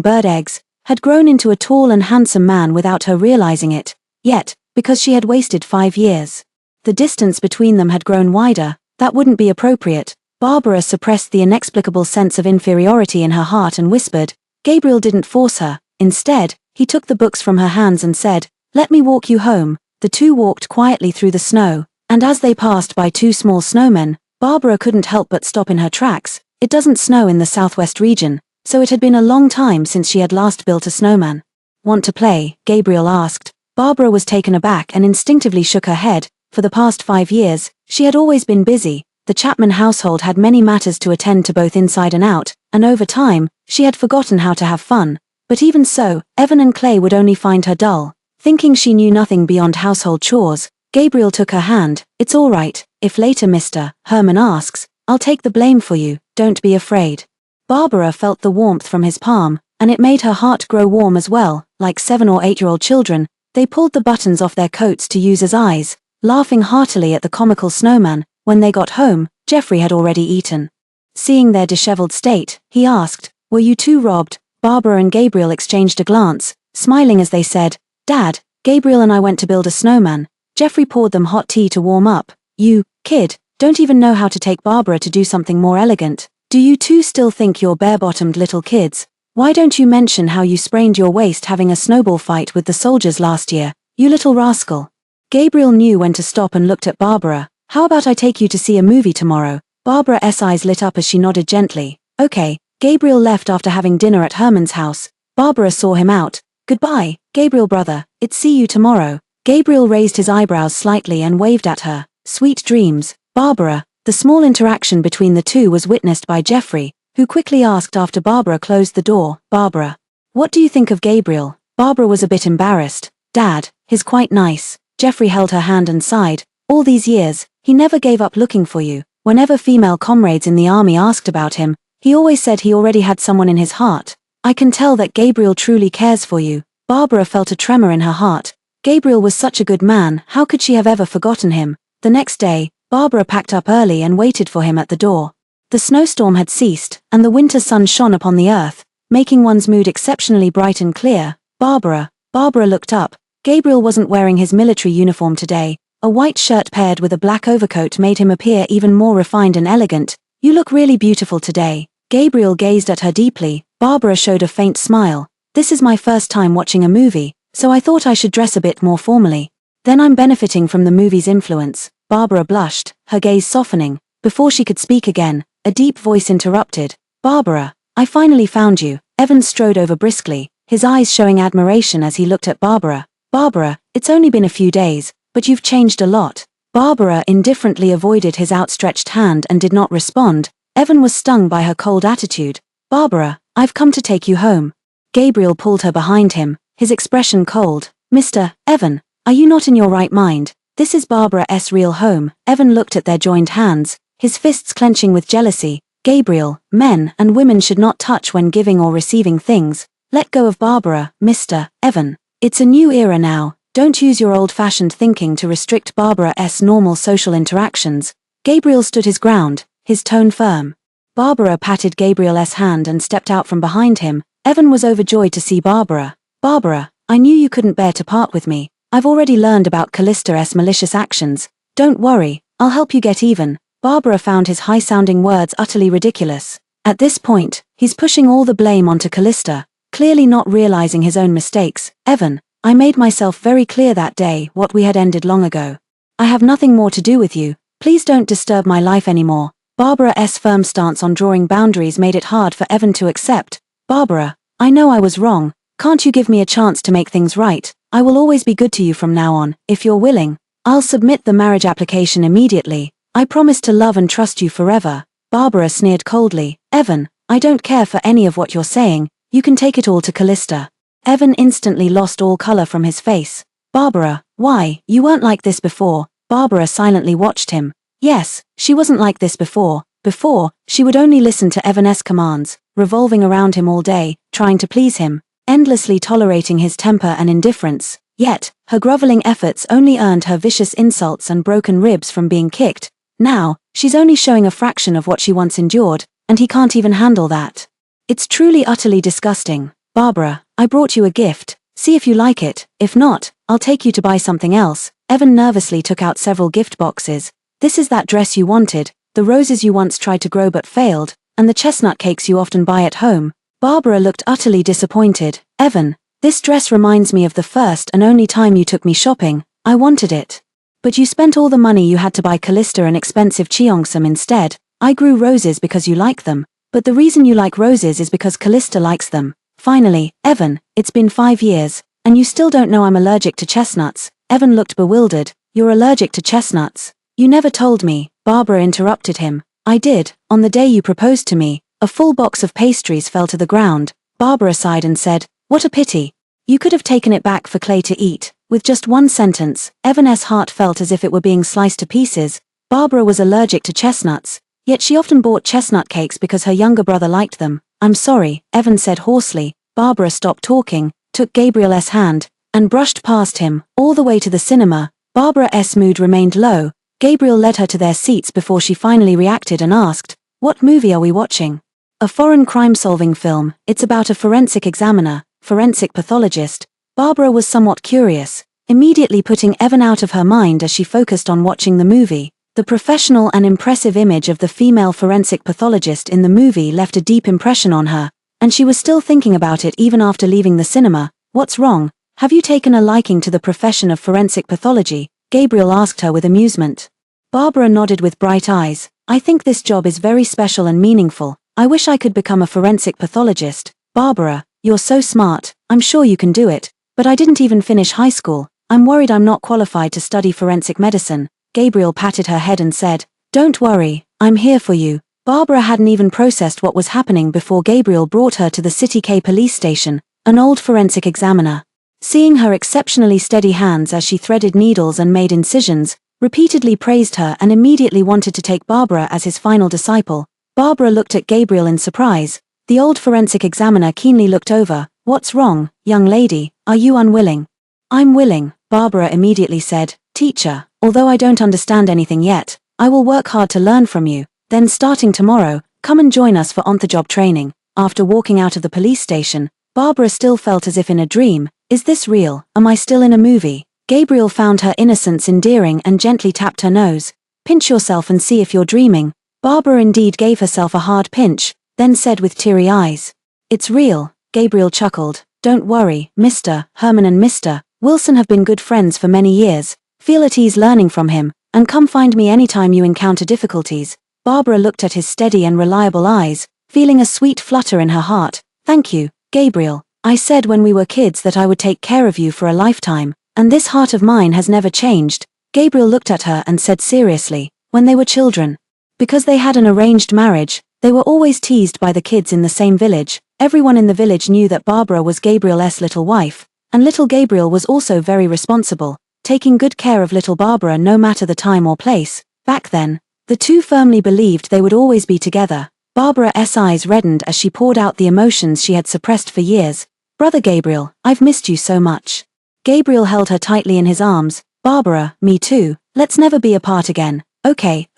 bird eggs, had grown into a tall and handsome man without her realizing it. Yet, because she had wasted 5 years, the distance between them had grown wider. That wouldn't be appropriate. Barbara suppressed the inexplicable sense of inferiority in her heart and whispered. Gabriel didn't force her. Instead, he took the books from her hands and said, Let me walk you home. The two walked quietly through the snow, and as they passed by 2 small snowmen, Barbara couldn't help but stop in her tracks. It doesn't snow in the southwest region, so it had been a long time since she had last built a snowman. Want to play? Gabriel asked. Barbara was taken aback and instinctively shook her head. For the past 5 years, she had always been busy. The Chapman household had many matters to attend to both inside and out, and over time, she had forgotten how to have fun. But even so, Evan and Clay would only find her dull. Thinking she knew nothing beyond household chores, Gabriel took her hand. It's all right, if later Mr. Herman asks, I'll take the blame for you, don't be afraid. Barbara felt the warmth from his palm, and it made her heart grow warm as well. Like 7 or 8-year-old children, they pulled the buttons off their coats to use as eyes, laughing heartily at the comical snowman. When they got home, Jeffrey had already eaten. Seeing their disheveled state, he asked, Were you too robbed? Barbara and Gabriel exchanged a glance, smiling as they said, Dad, Gabriel and I went to build a snowman. Jeffrey poured them hot tea to warm up. You, kid, don't even know how to take Barbara to do something more elegant. Do you two still think you're bare-bottomed little kids? Why don't you mention how you sprained your waist having a snowball fight with the soldiers last year, you little rascal? Gabriel knew when to stop and looked at Barbara. How about I take you to see a movie tomorrow? Barbara's eyes lit up as she nodded gently. Okay. Gabriel left after having dinner at Herman's house. Barbara saw him out, Goodbye, Gabriel brother, it's see you tomorrow. Gabriel raised his eyebrows slightly and waved at her. Sweet dreams, Barbara. The small interaction between the two was witnessed by Jeffrey, who quickly asked after Barbara closed the door, Barbara, what do you think of Gabriel? Barbara was a bit embarrassed. Dad, he's quite nice. Jeffrey held her hand and sighed. All these years, he never gave up looking for you. Whenever female comrades in the army asked about him, he always said he already had someone in his heart. I can tell that Gabriel truly cares for you. Barbara felt a tremor in her heart. Gabriel was such a good man, how could she have ever forgotten him? The next day, Barbara packed up early and waited for him at the door. The snowstorm had ceased, and the winter sun shone upon the earth, making one's mood exceptionally bright and clear. Barbara looked up. Gabriel wasn't wearing his military uniform today. A white shirt paired with a black overcoat made him appear even more refined and elegant. You look really beautiful today. Gabriel gazed at her deeply. Barbara showed a faint smile. This is my first time watching a movie, so I thought I should dress a bit more formally. Then I'm benefiting from the movie's influence. Barbara blushed, her gaze softening. Before she could speak again, a deep voice interrupted. Barbara, I finally found you. Evan strode over briskly, his eyes showing admiration as he looked at Barbara. Barbara, it's only been a few days, but you've changed a lot. Barbara indifferently avoided his outstretched hand and did not respond. Evan was stung by her cold attitude. Barbara, I've come to take you home. Gabriel pulled her behind him, his expression cold. Mr. Evan, are you not in your right mind? This is Barbara's real home. Evan looked at their joined hands, his fists clenching with jealousy. Gabriel, men and women should not touch when giving or receiving things. Let go of Barbara, Mr. Evan. It's a new era now. Don't use your old-fashioned thinking to restrict Barbara's normal social interactions. Gabriel stood his ground, his tone firm. Barbara patted Gabriel's hand and stepped out from behind him. Evan was overjoyed to see Barbara. Barbara, I knew you couldn't bear to part with me. I've already learned about Callista's malicious actions. Don't worry, I'll help you get even. Barbara found his high-sounding words utterly ridiculous. At this point, he's pushing all the blame onto Callista, clearly not realizing his own mistakes. Evan, I made myself very clear that day what we had ended long ago. I have nothing more to do with you. Please don't disturb my life anymore. Barbara's firm stance on drawing boundaries made it hard for Evan to accept. Barbara, I know I was wrong. Can't you give me a chance to make things right? I will always be good to you from now on, if you're willing. I'll submit the marriage application immediately. I promise to love and trust you forever. Barbara sneered coldly. Evan, I don't care for any of what you're saying. You can take it all to Callista. Evan instantly lost all color from his face. Barbara, why? You weren't like this before. Barbara silently watched him. Yes, she wasn't like this before. Before, she would only listen to Evan's commands, revolving around him all day, trying to please him, endlessly tolerating his temper and indifference. Yet, her groveling efforts only earned her vicious insults and broken ribs from being kicked. Now, she's only showing a fraction of what she once endured, and he can't even handle that. It's truly utterly disgusting. Barbara, I brought you a gift. See if you like it. If not, I'll take you to buy something else. Evan nervously took out several gift boxes. This is that dress you wanted, the roses you once tried to grow but failed, and the chestnut cakes you often buy at home. Barbara looked utterly disappointed. Evan, this dress reminds me of the first and only time you took me shopping. I wanted it. But you spent all the money you had to buy Callista an expensive cheongsam instead. I grew roses because you like them, but the reason you like roses is because Callista likes them. Finally, Evan, it's been 5 years, and you still don't know I'm allergic to chestnuts. Evan looked bewildered. You're allergic to chestnuts? You never told me. Barbara interrupted him. I did, on the day you proposed to me. A full box of pastries fell to the ground. Barbara sighed and said, what a pity. You could have taken it back for Clay to eat. With just one sentence, Evan's heart felt as if it were being sliced to pieces. Barbara was allergic to chestnuts, yet she often bought chestnut cakes because her younger brother liked them. I'm sorry, Evan said hoarsely. Barbara stopped talking, took Gabriel's hand, and brushed past him, all the way to the cinema. Barbara's mood remained low. Gabriel led her to their seats before she finally reacted and asked, what movie are we watching? A foreign crime-solving film. It's about a forensic examiner, forensic pathologist. Barbara was somewhat curious, immediately putting Evan out of her mind as she focused on watching the movie. The professional and impressive image of the female forensic pathologist in the movie left a deep impression on her, and she was still thinking about it even after leaving the cinema. What's wrong? Have you taken a liking to the profession of forensic pathology? Gabriel asked her with amusement. Barbara nodded with bright eyes. I think this job is very special and meaningful. I wish I could become a forensic pathologist. Barbara, You're so smart, I'm sure you can do it, but I didn't even finish high school. I'm worried I'm not qualified to study forensic medicine. Gabriel patted her head and said, Don't worry, I'm here for you. Barbara hadn't even processed what was happening before Gabriel brought her to the City K police station, an old forensic examiner. Seeing her exceptionally steady hands as she threaded needles and made incisions, repeatedly praised her and immediately wanted to take Barbara as his final disciple. Barbara looked at Gabriel in surprise. The old forensic examiner keenly looked over. What's wrong, young lady, are you unwilling? I'm willing, Barbara immediately said. Teacher, although I don't understand anything yet, I will work hard to learn from you. Then starting tomorrow, come and join us for on-the-job training. After walking out of the police station, Barbara still felt as if in a dream. Is this real? Am I still in a movie? Gabriel found her innocence endearing and gently tapped her nose. Pinch yourself and see if you're dreaming. Barbara indeed gave herself a hard pinch, then said with teary eyes. It's real, Gabriel chuckled. Don't worry, Mr. Herman and Mr. Wilson have been good friends for many years. Feel at ease learning from him, and come find me anytime you encounter difficulties. Barbara looked at his steady and reliable eyes, feeling a sweet flutter in her heart. Thank you, Gabriel. I said when we were kids that I would take care of you for a lifetime, and this heart of mine has never changed. Gabriel looked at her and said seriously, when they were children. Because they had an arranged marriage, they were always teased by the kids in the same village. Everyone in the village knew that Barbara was Gabriel's little wife, and little Gabriel was also very responsible, taking good care of little Barbara no matter the time or place. Back then, the two firmly believed they would always be together. Barbara's eyes reddened as she poured out the emotions she had suppressed for years. Brother Gabriel, I've missed you so much. Gabriel held her tightly in his arms. Barbara, me too, let's never be apart again. Okay.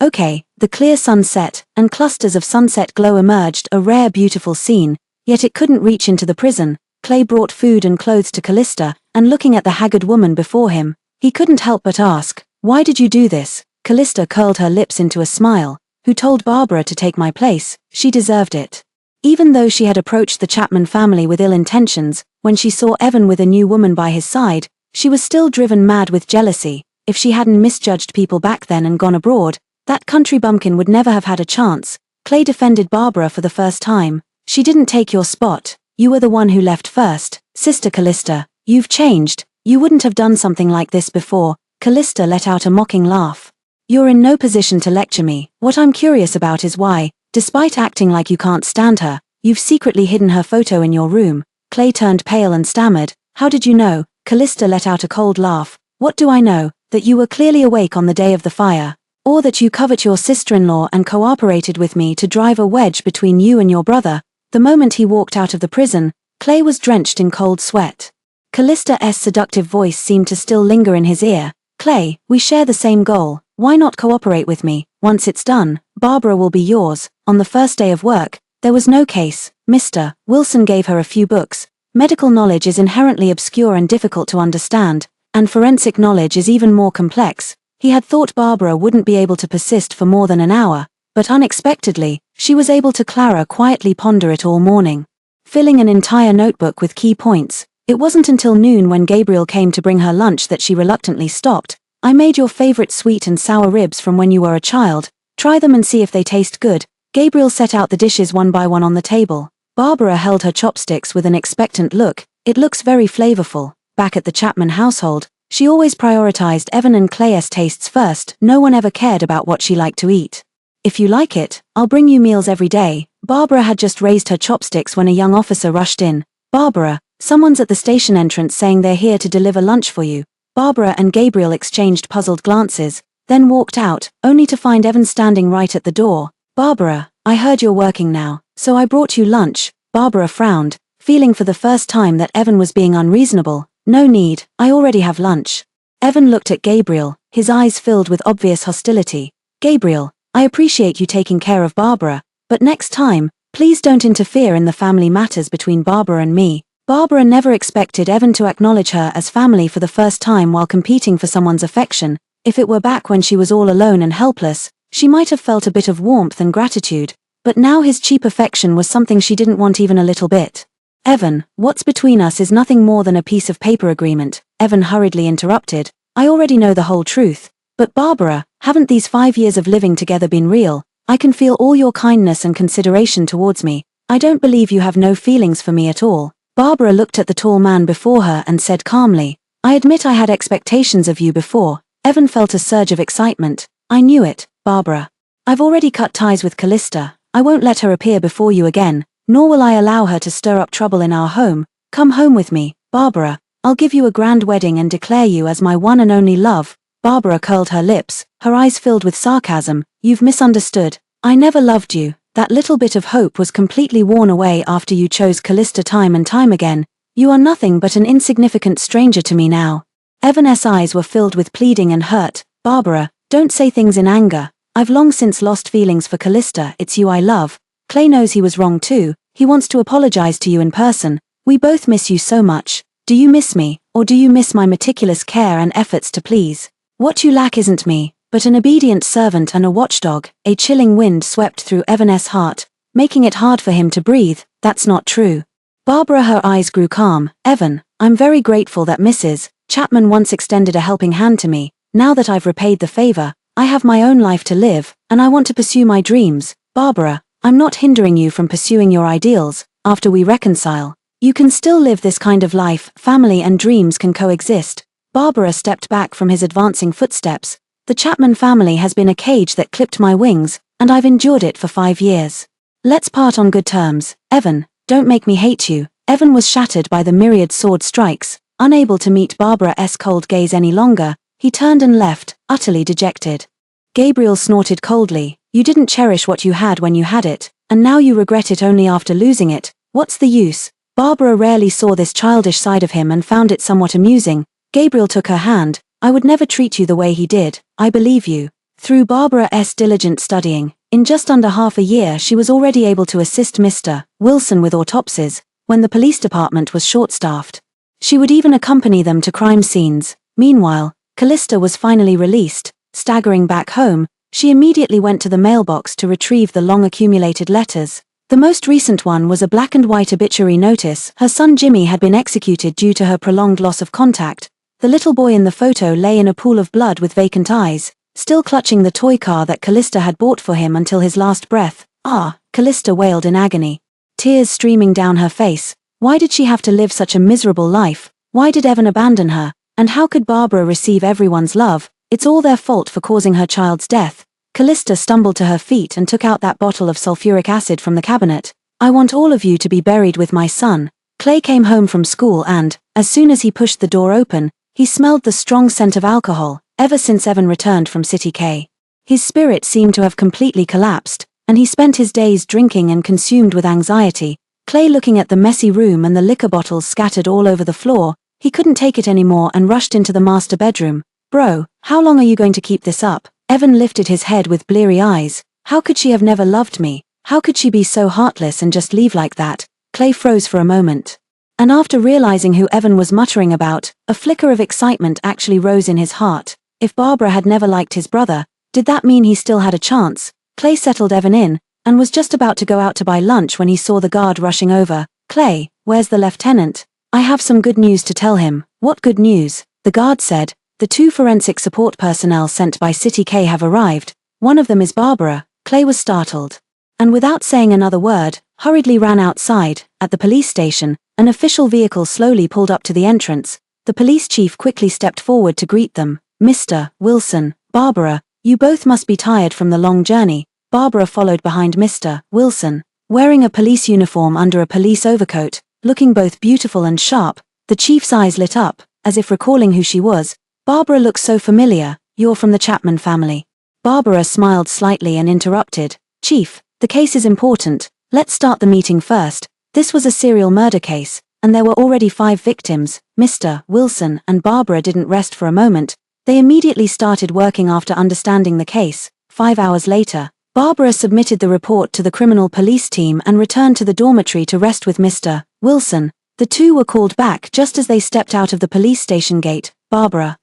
The clear sun set, and clusters of sunset glow emerged, a rare beautiful scene, yet it couldn't reach into the prison. Clay brought food and clothes to Callista, and looking at the haggard woman before him, he couldn't help but ask, why did you do this? Callista curled her lips into a smile. Who told Barbara to take my place? She deserved it. Even though she had approached the Chapman family with ill intentions, when she saw Evan with a new woman by his side, she was still driven mad with jealousy. If she hadn't misjudged people back then and gone abroad, that country bumpkin would never have had a chance. Clay defended Barbara for the first time. She didn't take your spot. You were the one who left first. Sister Callista, you've changed. You wouldn't have done something like this before. Callista let out a mocking laugh. You're in no position to lecture me. What I'm curious about is why, despite acting like you can't stand her, you've secretly hidden her photo in your room. Clay turned pale and stammered. How did you know? Callista let out a cold laugh. What do I know? That you were clearly awake on the day of the fire. Or that you covet your sister-in-law and cooperated with me to drive a wedge between you and your brother. The moment he walked out of the prison, Clay was drenched in cold sweat. Callista's seductive voice seemed to still linger in his ear. Clay, we share the same goal. Why not cooperate with me? Once it's done, Barbara will be yours. On the first day of work, there was no case. Mr. Wilson gave her a few books. Medical knowledge is inherently obscure and difficult to understand, and forensic knowledge is even more complex. He had thought Barbara wouldn't be able to persist for more than an hour, but unexpectedly, she was able to quietly ponder it all morning, filling an entire notebook with key points. It wasn't until noon when Gabriel came to bring her lunch that she reluctantly stopped. I made your favorite sweet and sour ribs from when you were a child. Try them and see if they taste good. Gabriel set out the dishes one by one on the table. Barbara held her chopsticks with an expectant look. It looks very flavorful. Back at the Chapman household, she always prioritized Evan and Clay's tastes first. No one ever cared about what she liked to eat. If you like it, I'll bring you meals every day. Barbara had just raised her chopsticks when a young officer rushed in. Barbara, someone's at the station entrance saying they're here to deliver lunch for you. Barbara and Gabriel exchanged puzzled glances, then walked out, only to find Evan standing right at the door. Barbara, I heard you're working now, so I brought you lunch. Barbara frowned, feeling for the first time that Evan was being unreasonable. No need, I already have lunch. Evan looked at Gabriel, his eyes filled with obvious hostility. Gabriel, I appreciate you taking care of Barbara, but next time, please don't interfere in the family matters between Barbara and me. Barbara never expected Evan to acknowledge her as family for the first time while competing for someone's affection. If it were back when she was all alone and helpless, she might have felt a bit of warmth and gratitude, but now his cheap affection was something she didn't want even a little bit. Evan, what's between us is nothing more than a piece of paper agreement, Evan hurriedly interrupted. I already know the whole truth. But Barbara, haven't these 5 years of living together been real? I can feel all your kindness and consideration towards me. I don't believe you have no feelings for me at all. Barbara looked at the tall man before her and said calmly, "I admit I had expectations of you before." Evan felt a surge of excitement. "I knew it, Barbara. I've already cut ties with Callista. I won't let her appear before you again, nor will I allow her to stir up trouble in our home. Come home with me, Barbara. I'll give you a grand wedding and declare you as my one and only love." Barbara curled her lips, her eyes filled with sarcasm. "You've misunderstood. I never loved you. That little bit of hope was completely worn away after you chose Callista time and time again. You are nothing but an insignificant stranger to me now." Evan's eyes were filled with pleading and hurt. "Barbara, don't say things in anger. I've long since lost feelings for Callista. It's you I love. Clay knows he was wrong too. He wants to apologize to you in person. We both miss you so much. Do you miss me, or do you miss my meticulous care and efforts to please? What you lack isn't me, but an obedient servant and a watchdog." A chilling wind swept through Evan's heart, making it hard for him to breathe. "That's not true." Barbara, her eyes grew calm. "Evan, I'm very grateful that Mrs. Chapman once extended a helping hand to me. Now that I've repaid the favor, I have my own life to live, and I want to pursue my dreams. Barbara, I'm not hindering you from pursuing your ideals. After we reconcile, you can still live this kind of life. Family and dreams can coexist." Barbara stepped back from his advancing footsteps. "The Chapman family has been a cage that clipped my wings, and I've endured it for 5 years. Let's part on good terms. Evan, don't make me hate you." Evan was shattered by the myriad sword strikes. Unable to meet Barbara's cold gaze any longer, he turned and left, utterly dejected. Gabriel snorted coldly. "You didn't cherish what you had when you had it, and now you regret it only after losing it. What's the use?" Barbara rarely saw this childish side of him and found it somewhat amusing. Gabriel took her hand. "I would never treat you the way he did. I believe you." Through Barbara's diligent studying, in just under half a year she was already able to assist Mr. Wilson with autopsies, when the police department was short-staffed. She would even accompany them to crime scenes. Meanwhile, Callista was finally released. Staggering back home, she immediately went to the mailbox to retrieve the long-accumulated letters. The most recent one was a black-and-white obituary notice. Her son Jimmy had been executed due to her prolonged loss of contact. The little boy in the photo lay in a pool of blood with vacant eyes, still clutching the toy car that Callista had bought for him until his last breath. "Ah," Callista wailed in agony, tears streaming down her face. Why did she have to live such a miserable life? Why did Evan abandon her? And how could Barbara receive everyone's love? It's all their fault for causing her child's death. Callista stumbled to her feet and took out that bottle of sulfuric acid from the cabinet. "I want all of you to be buried with my son." Clay came home from school and, as soon as he pushed the door open, he smelled the strong scent of alcohol. Ever since Evan returned from City K, his spirit seemed to have completely collapsed, and he spent his days drinking and consumed with anxiety. Clay, looking at the messy room and the liquor bottles scattered all over the floor, he couldn't take it anymore and rushed into the master bedroom. "Bro, how long are you going to keep this up?" Evan lifted his head with bleary eyes. "How could she have never loved me? How could she be so heartless and just leave like that?" Clay froze for a moment. And after realizing who Evan was muttering about, a flicker of excitement actually rose in his heart. If Barbara had never liked his brother, did that mean he still had a chance? Clay settled Evan in, and was just about to go out to buy lunch when he saw the guard rushing over. "Clay, where's the lieutenant? I have some good news to tell him." "What good news?" the guard said. "The 2 forensic support personnel sent by City K have arrived. One of them is Barbara." Clay was startled, and without saying another word, hurriedly ran outside. At the police station, an official vehicle slowly pulled up to the entrance. The police chief quickly stepped forward to greet them. "Mr. Wilson, Barbara, you both must be tired from the long journey." Barbara followed behind Mr. Wilson, wearing a police uniform under a police overcoat, looking both beautiful and sharp. The chief's eyes lit up, as if recalling who she was. "Barbara looks so familiar. You're from the Chapman family." Barbara smiled slightly and interrupted. "Chief, the case is important. Let's start the meeting first. This was a serial murder case, and there were already 5 victims." Mr. Wilson and Barbara didn't rest for a moment. They immediately started working after understanding the case. 5 hours later, Barbara submitted the report to the criminal police team and returned to the dormitory to rest with Mr. Wilson. The two were called back just as they stepped out of the police station gate. Barbara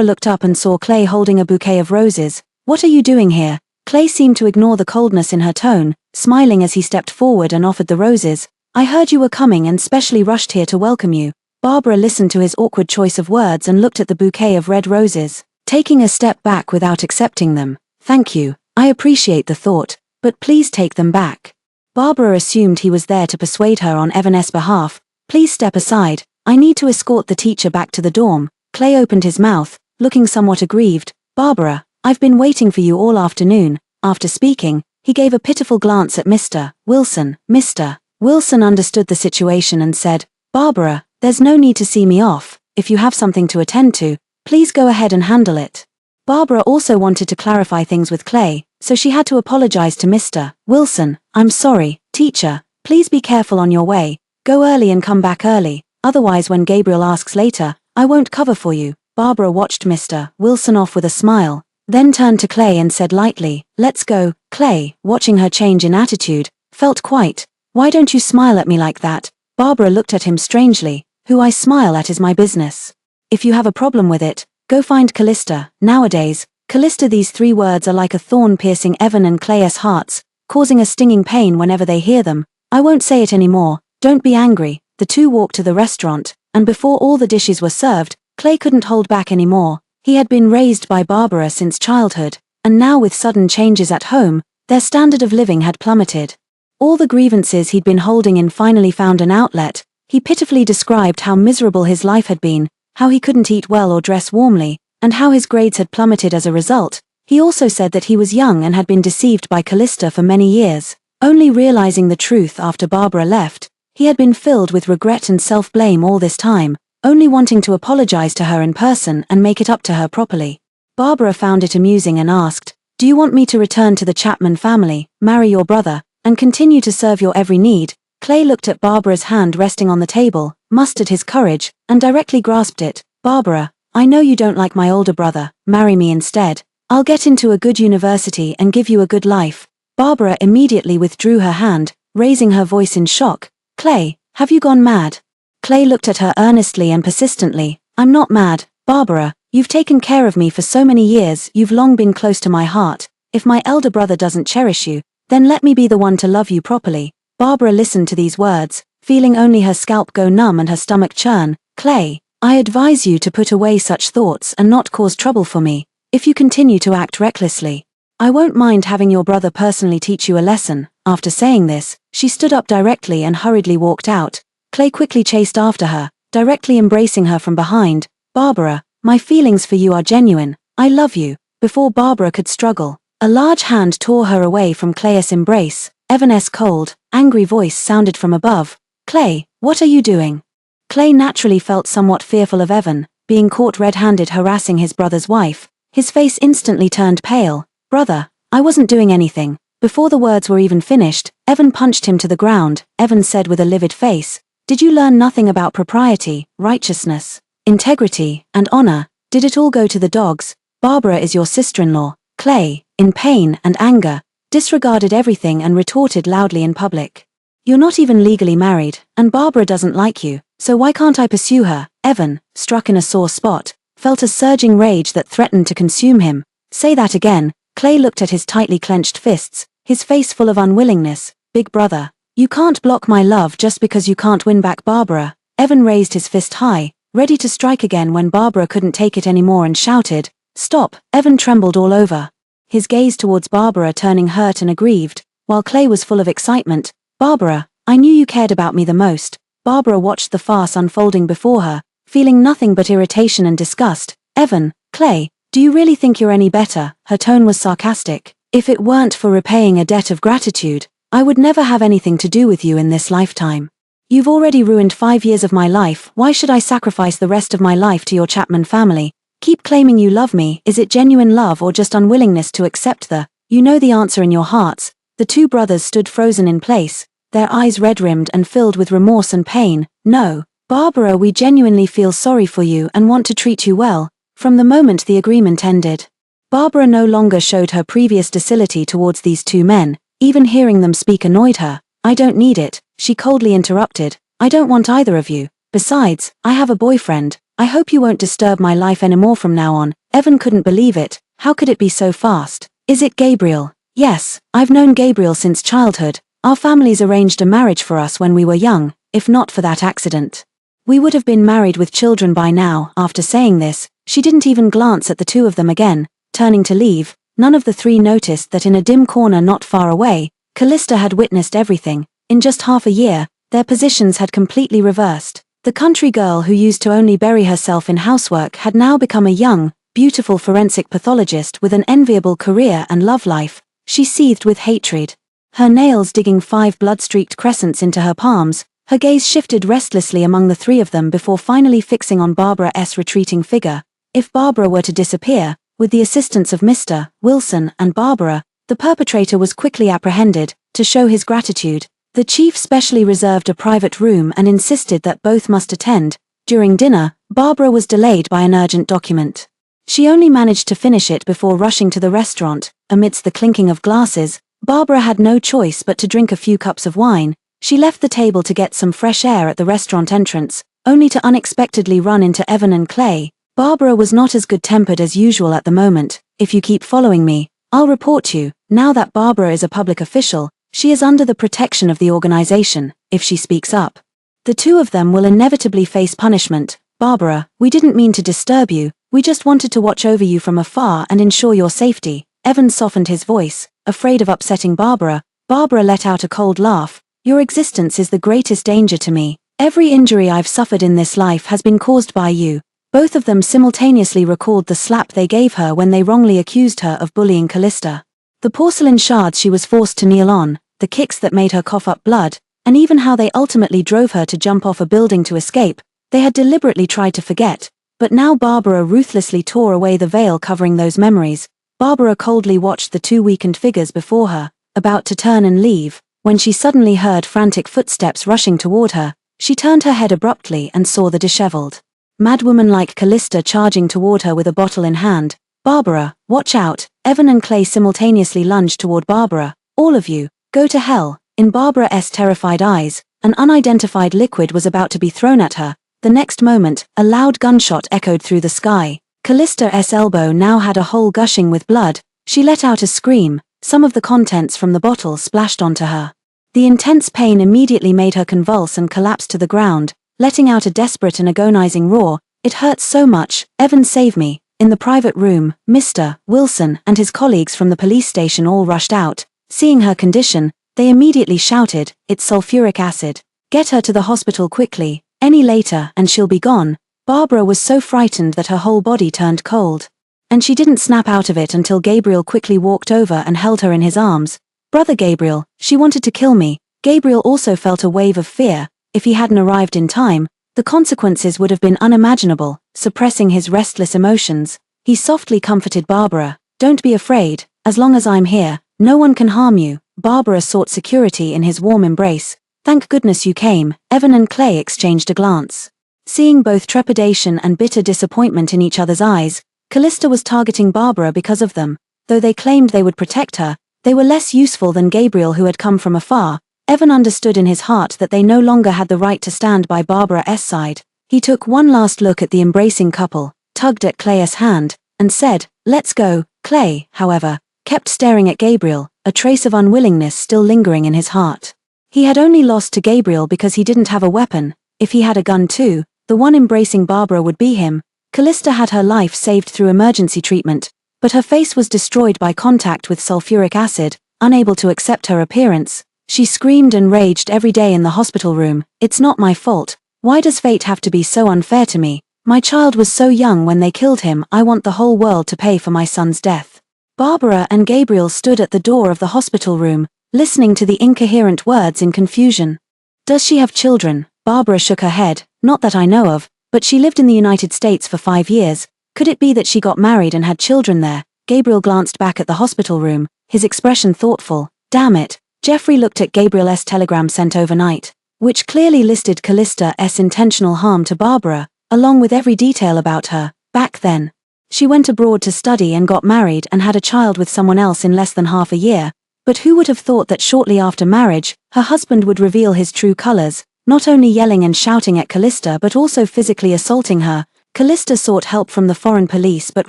looked up and saw Clay holding a bouquet of roses. "What are you doing here?" Clay seemed to ignore the coldness in her tone, smiling as he stepped forward and offered the roses. "I heard you were coming and specially rushed here to welcome you." Barbara listened to his awkward choice of words and looked at the bouquet of red roses, taking a step back without accepting them. "Thank you. I appreciate the thought, but please take them back." Barbara assumed he was there to persuade her on Evan's behalf. Please step aside. I need to escort the teacher back to the dorm. Clay opened his mouth, looking somewhat aggrieved. Barbara, I've been waiting for you all afternoon. After speaking, he gave a pitiful glance at Mr. Wilson. Mr. Wilson understood the situation and said, Barbara, there's no need to see me off. If you have something to attend to, please go ahead and handle it. Barbara also wanted to clarify things with Clay, so she had to apologize to Mr. Wilson. I'm sorry, teacher. Please be careful on your way. Go early and come back early. Otherwise, when Gabriel asks later, I won't cover for you. Barbara watched Mr. Wilson off with a smile, then turned to Clay and said lightly, Let's go. Clay, watching her change in attitude, felt quite, Why don't you smile at me like that? Barbara looked at him strangely. Who I smile at is my business. If you have a problem with it, go find Callista. Nowadays, Callista, these three words are like a thorn piercing Evan and Clay's hearts, causing a stinging pain whenever they hear them. I won't say it anymore. Don't be angry. The two walked to the restaurant, and before all the dishes were served, Clay couldn't hold back anymore. He had been raised by Barbara since childhood, and now with sudden changes at home, their standard of living had plummeted. All the grievances he'd been holding in finally found an outlet. He pitifully described how miserable his life had been, how he couldn't eat well or dress warmly, and how his grades had plummeted as a result. He also said that he was young and had been deceived by Callista for many years. Only realizing the truth after Barbara left, he had been filled with regret and self-blame all this time, only wanting to apologize to her in person and make it up to her properly. Barbara found it amusing and asked, Do you want me to return to the Chapman family, marry your brother, and continue to serve your every need? Clay looked at Barbara's hand resting on the table, mustered his courage, and directly grasped it. Barbara, I know you don't like my older brother. Marry me instead. I'll get into a good university and give you a good life. Barbara immediately withdrew her hand, raising her voice in shock. Clay, have you gone mad? Clay looked at her earnestly and persistently. I'm not mad, Barbara. You've taken care of me for so many years. You've long been close to my heart. If my elder brother doesn't cherish you, then let me be the one to love you properly. Barbara listened to these words, feeling only her scalp go numb and her stomach churn. Clay, I advise you to put away such thoughts and not cause trouble for me. If you continue to act recklessly, I won't mind having your brother personally teach you a lesson. After saying this, she stood up directly and hurriedly walked out. Clay quickly chased after her, directly embracing her from behind. Barbara, my feelings for you are genuine. I love you. Before Barbara could struggle, a large hand tore her away from Clay's embrace. Evan's cold, angry voice sounded from above. Clay, what are you doing? Clay naturally felt somewhat fearful of Evan, being caught red-handed harassing his brother's wife. His face instantly turned pale. Brother, I wasn't doing anything. Before the words were even finished, Evan punched him to the ground. Evan said with a livid face, Did you learn nothing about propriety, righteousness, integrity, and honor? Did it all go to the dogs? Barbara is your sister-in-law. Clay, in pain and anger, disregarded everything and retorted loudly in public. You're not even legally married, and Barbara doesn't like you, so why can't I pursue her? Evan, struck in a sore spot, felt a surging rage that threatened to consume him. Say that again. Clay looked at his tightly clenched fists, his face full of unwillingness. Big brother, you can't block my love just because you can't win back Barbara. Evan raised his fist high, ready to strike again when Barbara couldn't take it anymore and shouted, Stop! Evan trembled all over, his gaze towards Barbara turning hurt and aggrieved, while Clay was full of excitement. Barbara, I knew you cared about me the most. Barbara watched the farce unfolding before her, feeling nothing but irritation and disgust. Evan, Clay, do you really think you're any better? Her tone was sarcastic. If it weren't for repaying a debt of gratitude, I would never have anything to do with you in this lifetime. You've already ruined 5 years of my life. Why should I sacrifice the rest of my life to your Chapman family? Keep claiming you love me. Is it genuine love or just unwillingness to accept you know the answer in your hearts? The two brothers stood frozen in place, their eyes red-rimmed and filled with remorse and pain. No, Barbara, we genuinely feel sorry for you and want to treat you well. From the moment the agreement ended, Barbara no longer showed her previous docility towards these two men. Even hearing them speak annoyed her. I don't need it, she coldly interrupted. I don't want either of you. Besides, I have a boyfriend. I hope you won't disturb my life anymore from now on. Evan couldn't believe it. How could it be so fast? Is it Gabriel? Yes, I've known Gabriel since childhood. Our families arranged a marriage for us when we were young. If not for that accident, we would have been married with children by now. After saying this, she didn't even glance at the two of them again. Turning to leave, none of the three noticed that in a dim corner not far away, Callista had witnessed everything. In just half a year, Their positions had completely reversed. The country girl who used to only bury herself in housework had now become a young, beautiful forensic pathologist with an enviable career and love life. She seethed with hatred. Her nails digging 5 blood-streaked crescents into her palms, her gaze shifted restlessly among the 3 of them before finally fixing on Barbara's retreating figure. If Barbara were to disappear, with the assistance of Mr. Wilson and Barbara, the perpetrator was quickly apprehended. To show his gratitude, the chief specially reserved a private room and insisted that both must attend. During dinner, Barbara was delayed by an urgent document. She only managed to finish it before rushing to the restaurant. Amidst the clinking of glasses, Barbara had no choice but to drink a few cups of wine. She left the table to get some fresh air at the restaurant entrance, only to unexpectedly run into Evan and Clay. Barbara was not as good-tempered as usual at the moment. "If you keep following me, I'll report you." Now that Barbara is a public official, she is under the protection of the organization. If she speaks up, the 2 of them will inevitably face punishment. "Barbara, we didn't mean to disturb you. We just wanted to watch over you from afar and ensure your safety." Evan softened his voice, afraid of upsetting Barbara. Barbara let out a cold laugh. "Your existence is the greatest danger to me. Every injury I've suffered in this life has been caused by you." Both of them simultaneously recalled the slap they gave her when they wrongly accused her of bullying Callista. The porcelain shards she was forced to kneel on, the kicks that made her cough up blood, and even how they ultimately drove her to jump off a building to escape, they had deliberately tried to forget. But now Barbara ruthlessly tore away the veil covering those memories. Barbara coldly watched the 2 weakened figures before her, about to turn and leave, when she suddenly heard frantic footsteps rushing toward her. She turned her head abruptly and saw the disheveled, madwoman-like Callista charging toward her with a bottle in hand. "Barbara, watch out!" Evan and Clay simultaneously lunged toward Barbara. "All of you, go to hell." In Barbara's terrified eyes, an unidentified liquid was about to be thrown at her. The next moment, a loud gunshot echoed through the sky. Callista's elbow now had a hole gushing with blood. She let out a scream. Some of the contents from the bottle splashed onto her. The intense pain immediately made her convulse and collapse to the ground, letting out a desperate and agonizing roar. "It hurts so much. Evan, save me." In the private room, Mr. Wilson and his colleagues from the police station all rushed out. Seeing her condition, they immediately shouted, "It's sulfuric acid. Get her to the hospital quickly. Any later and she'll be gone." Barbara was so frightened that her whole body turned cold. And she didn't snap out of it until Gabriel quickly walked over and held her in his arms. "Brother Gabriel, she wanted to kill me." Gabriel also felt a wave of fear. If he hadn't arrived in time, the consequences would have been unimaginable. Suppressing his restless emotions, he softly comforted Barbara. "Don't be afraid. As long as I'm here, no one can harm you." Barbara sought security in his warm embrace. "Thank goodness you came." Evan and Clay exchanged a glance. Seeing both trepidation and bitter disappointment in each other's eyes, Callista was targeting Barbara because of them. Though they claimed they would protect her, they were less useful than Gabriel, who had come from afar. Evan understood in his heart that they no longer had the right to stand by Barbara's side. He took one last look at the embracing couple, tugged at Clay's hand, and said, "Let's go." Clay, however, kept staring at Gabriel, a trace of unwillingness still lingering in his heart. He had only lost to Gabriel because he didn't have a weapon. If he had a gun too, the one embracing Barbara would be him. Callista had her life saved through emergency treatment, but her face was destroyed by contact with sulfuric acid. Unable to accept her appearance, she screamed and raged every day in the hospital room. "It's not my fault. Why does fate have to be so unfair to me? My child was so young when they killed him. I want the whole world to pay for my son's death." Barbara and Gabriel stood at the door of the hospital room, listening to the incoherent words in confusion. "Does she have children?" Barbara shook her head. "Not that I know of, but she lived in the United States for 5 years. Could it be that she got married and had children there?" Gabriel glanced back at the hospital room, his expression thoughtful. "Damn it." Jeffrey looked at Gabriel's telegram sent overnight, which clearly listed Callista's intentional harm to Barbara, along with every detail about her. Back then, she went abroad to study and got married and had a child with someone else in less than half a year. But who would have thought that shortly after marriage, her husband would reveal his true colors, not only yelling and shouting at Callista but also physically assaulting her. Callista sought help from the foreign police but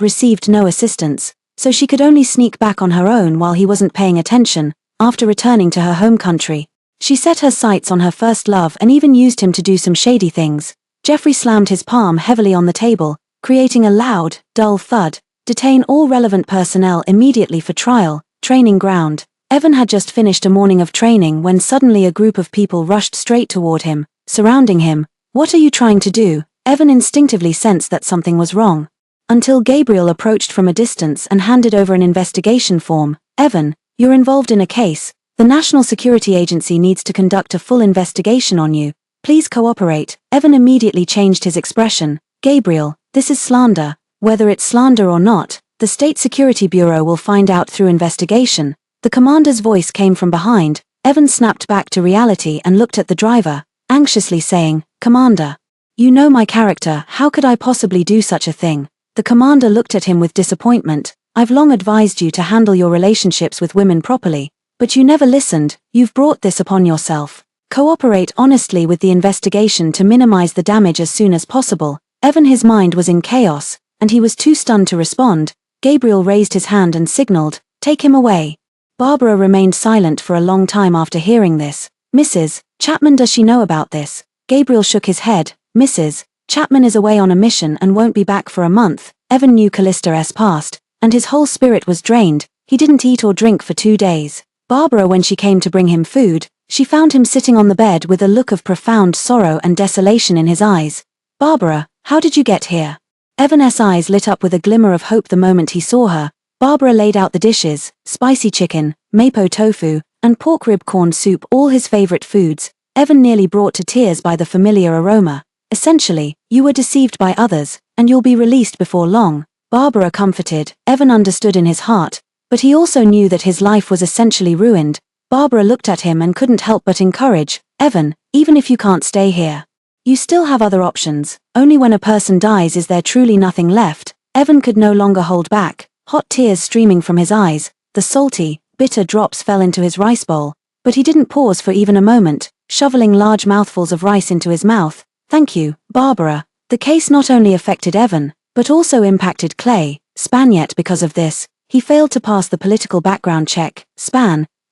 received no assistance, so she could only sneak back on her own while he wasn't paying attention. After returning to her home country, she set her sights on her first love and even used him to do some shady things. Jeffrey slammed his palm heavily on the table, creating a loud, dull thud. "Detain all relevant personnel immediately for trial. Training ground." Evan had just finished a morning of training when suddenly a group of people rushed straight toward him, surrounding him. "What are you trying to do?" Evan instinctively sensed that something was wrong. Until Gabriel approached from a distance and handed over an investigation form. "Evan, you're involved in a case. The National Security Agency needs to conduct a full investigation on you. Please cooperate." Evan immediately changed his expression. "Gabriel, this is slander. Whether it's slander or not, the State Security Bureau will find out through investigation." The commander's voice came from behind. Evan snapped back to reality and looked at the driver, anxiously saying, "Commander, you know my character, how could I possibly do such a thing?" The commander looked at him with disappointment. "I've long advised you to handle your relationships with women properly, but you never listened. You've brought this upon yourself. Cooperate honestly with the investigation to minimize the damage as soon as possible." Evan, his mind was in chaos, and he was too stunned to respond. Gabriel raised his hand and signaled, "Take him away." Barbara remained silent for a long time after hearing this. "Mrs. Chapman, does she know about this?" Gabriel shook his head. "Mrs. Chapman is away on a mission and won't be back for a month." Evan knew Callista's past, and his whole spirit was drained. He didn't eat or drink for 2 days. Barbara, when she came to bring him food, she found him sitting on the bed with a look of profound sorrow and desolation in his eyes. "Barbara, how did you get here?" Evan's eyes lit up with a glimmer of hope the moment he saw her. Barbara laid out the dishes: spicy chicken, mapo tofu, and pork rib corn soup, all his favorite foods. Evan nearly brought to tears by the familiar aroma. "Essentially, you were deceived by others, and you'll be released before long." Barbara comforted. Evan understood in his heart, but he also knew that his life was essentially ruined. Barbara looked at him and couldn't help but encourage, "Evan, even if you can't stay here, you still have other options. Only when a person dies is there truly nothing left." Evan could no longer hold back, hot tears streaming from his eyes. The salty, bitter drops fell into his rice bowl, but he didn't pause for even a moment, shoveling large mouthfuls of rice into his mouth. "Thank you, Barbara." The case not only affected Evan, but also impacted Clay. Yet because of this, he failed to pass the political background check.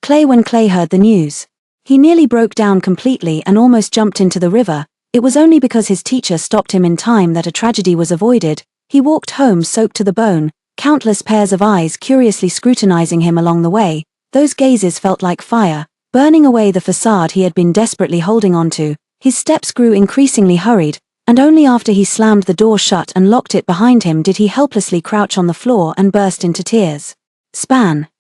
Clay. When Clay heard the news, he nearly broke down completely and almost jumped into the river. It was only because his teacher stopped him in time that a tragedy was avoided. He walked home soaked to the bone, countless pairs of eyes curiously scrutinizing him along the way. Those gazes felt like fire, burning away the facade he had been desperately holding onto. His steps grew increasingly hurried, and only after he slammed the door shut and locked it behind him did he helplessly crouch on the floor and burst into tears.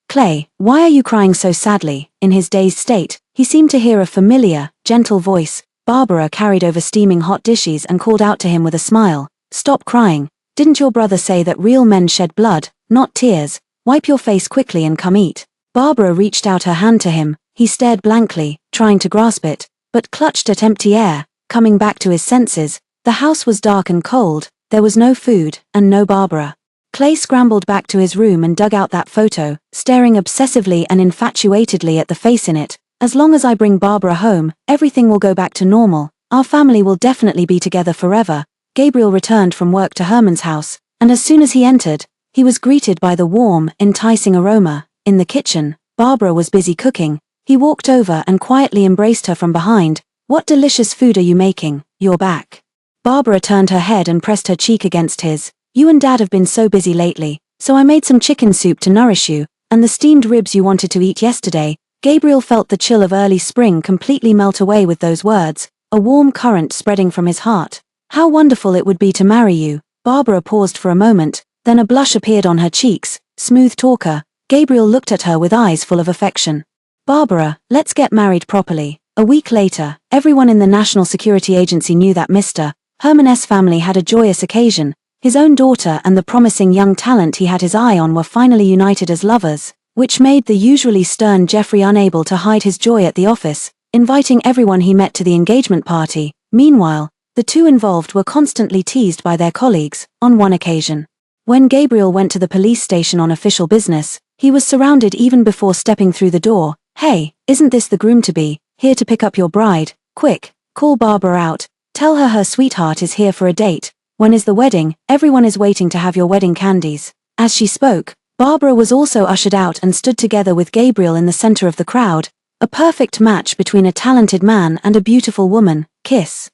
"Clay, why are you crying so sadly?" In his dazed state, he seemed to hear a familiar, gentle voice. Barbara carried over steaming hot dishes and called out to him with a smile, "Stop crying. Didn't your brother say that real men shed blood, not tears? Wipe your face quickly and come eat." Barbara reached out her hand to him. He stared blankly, trying to grasp it, but clutched at empty air. Coming back to his senses, the house was dark and cold. There was no food, and no Barbara. Clay scrambled back to his room and dug out that photo, staring obsessively and infatuatedly at the face in it. "As long as I bring Barbara home, everything will go back to normal. Our family will definitely be together forever." Gabriel returned from work to Herman's house, and as soon as he entered, he was greeted by the warm, enticing aroma. In the kitchen, Barbara was busy cooking. He walked over and quietly embraced her from behind. "What delicious food are you making? You're back." Barbara turned her head and pressed her cheek against his. "You and Dad have been so busy lately, so I made some chicken soup to nourish you, and the steamed ribs you wanted to eat yesterday." Gabriel felt the chill of early spring completely melt away with those words, a warm current spreading from his heart. "How wonderful it would be to marry you." Barbara paused for a moment, then a blush appeared on her cheeks. Smooth talker. Gabriel looked at her with eyes full of affection. "Barbara, let's get married properly." A week later, everyone in the National Security Agency knew that Mr. Herman's family had a joyous occasion. His own daughter and the promising young talent he had his eye on were finally united as lovers, which made the usually stern Jeffrey unable to hide his joy at the office, inviting everyone he met to the engagement party. Meanwhile, the two involved were constantly teased by their colleagues. On one occasion, when Gabriel went to the police station on official business, he was surrounded even before stepping through the door. "Hey, isn't this the groom-to-be, here to pick up your bride? Quick, call Barbara out. Tell her her sweetheart is here for a date. When is the wedding? Everyone is waiting to have your wedding candies." As she spoke, Barbara was also ushered out and stood together with Gabriel in the center of the crowd, a perfect match between a talented man and a beautiful woman. Kiss.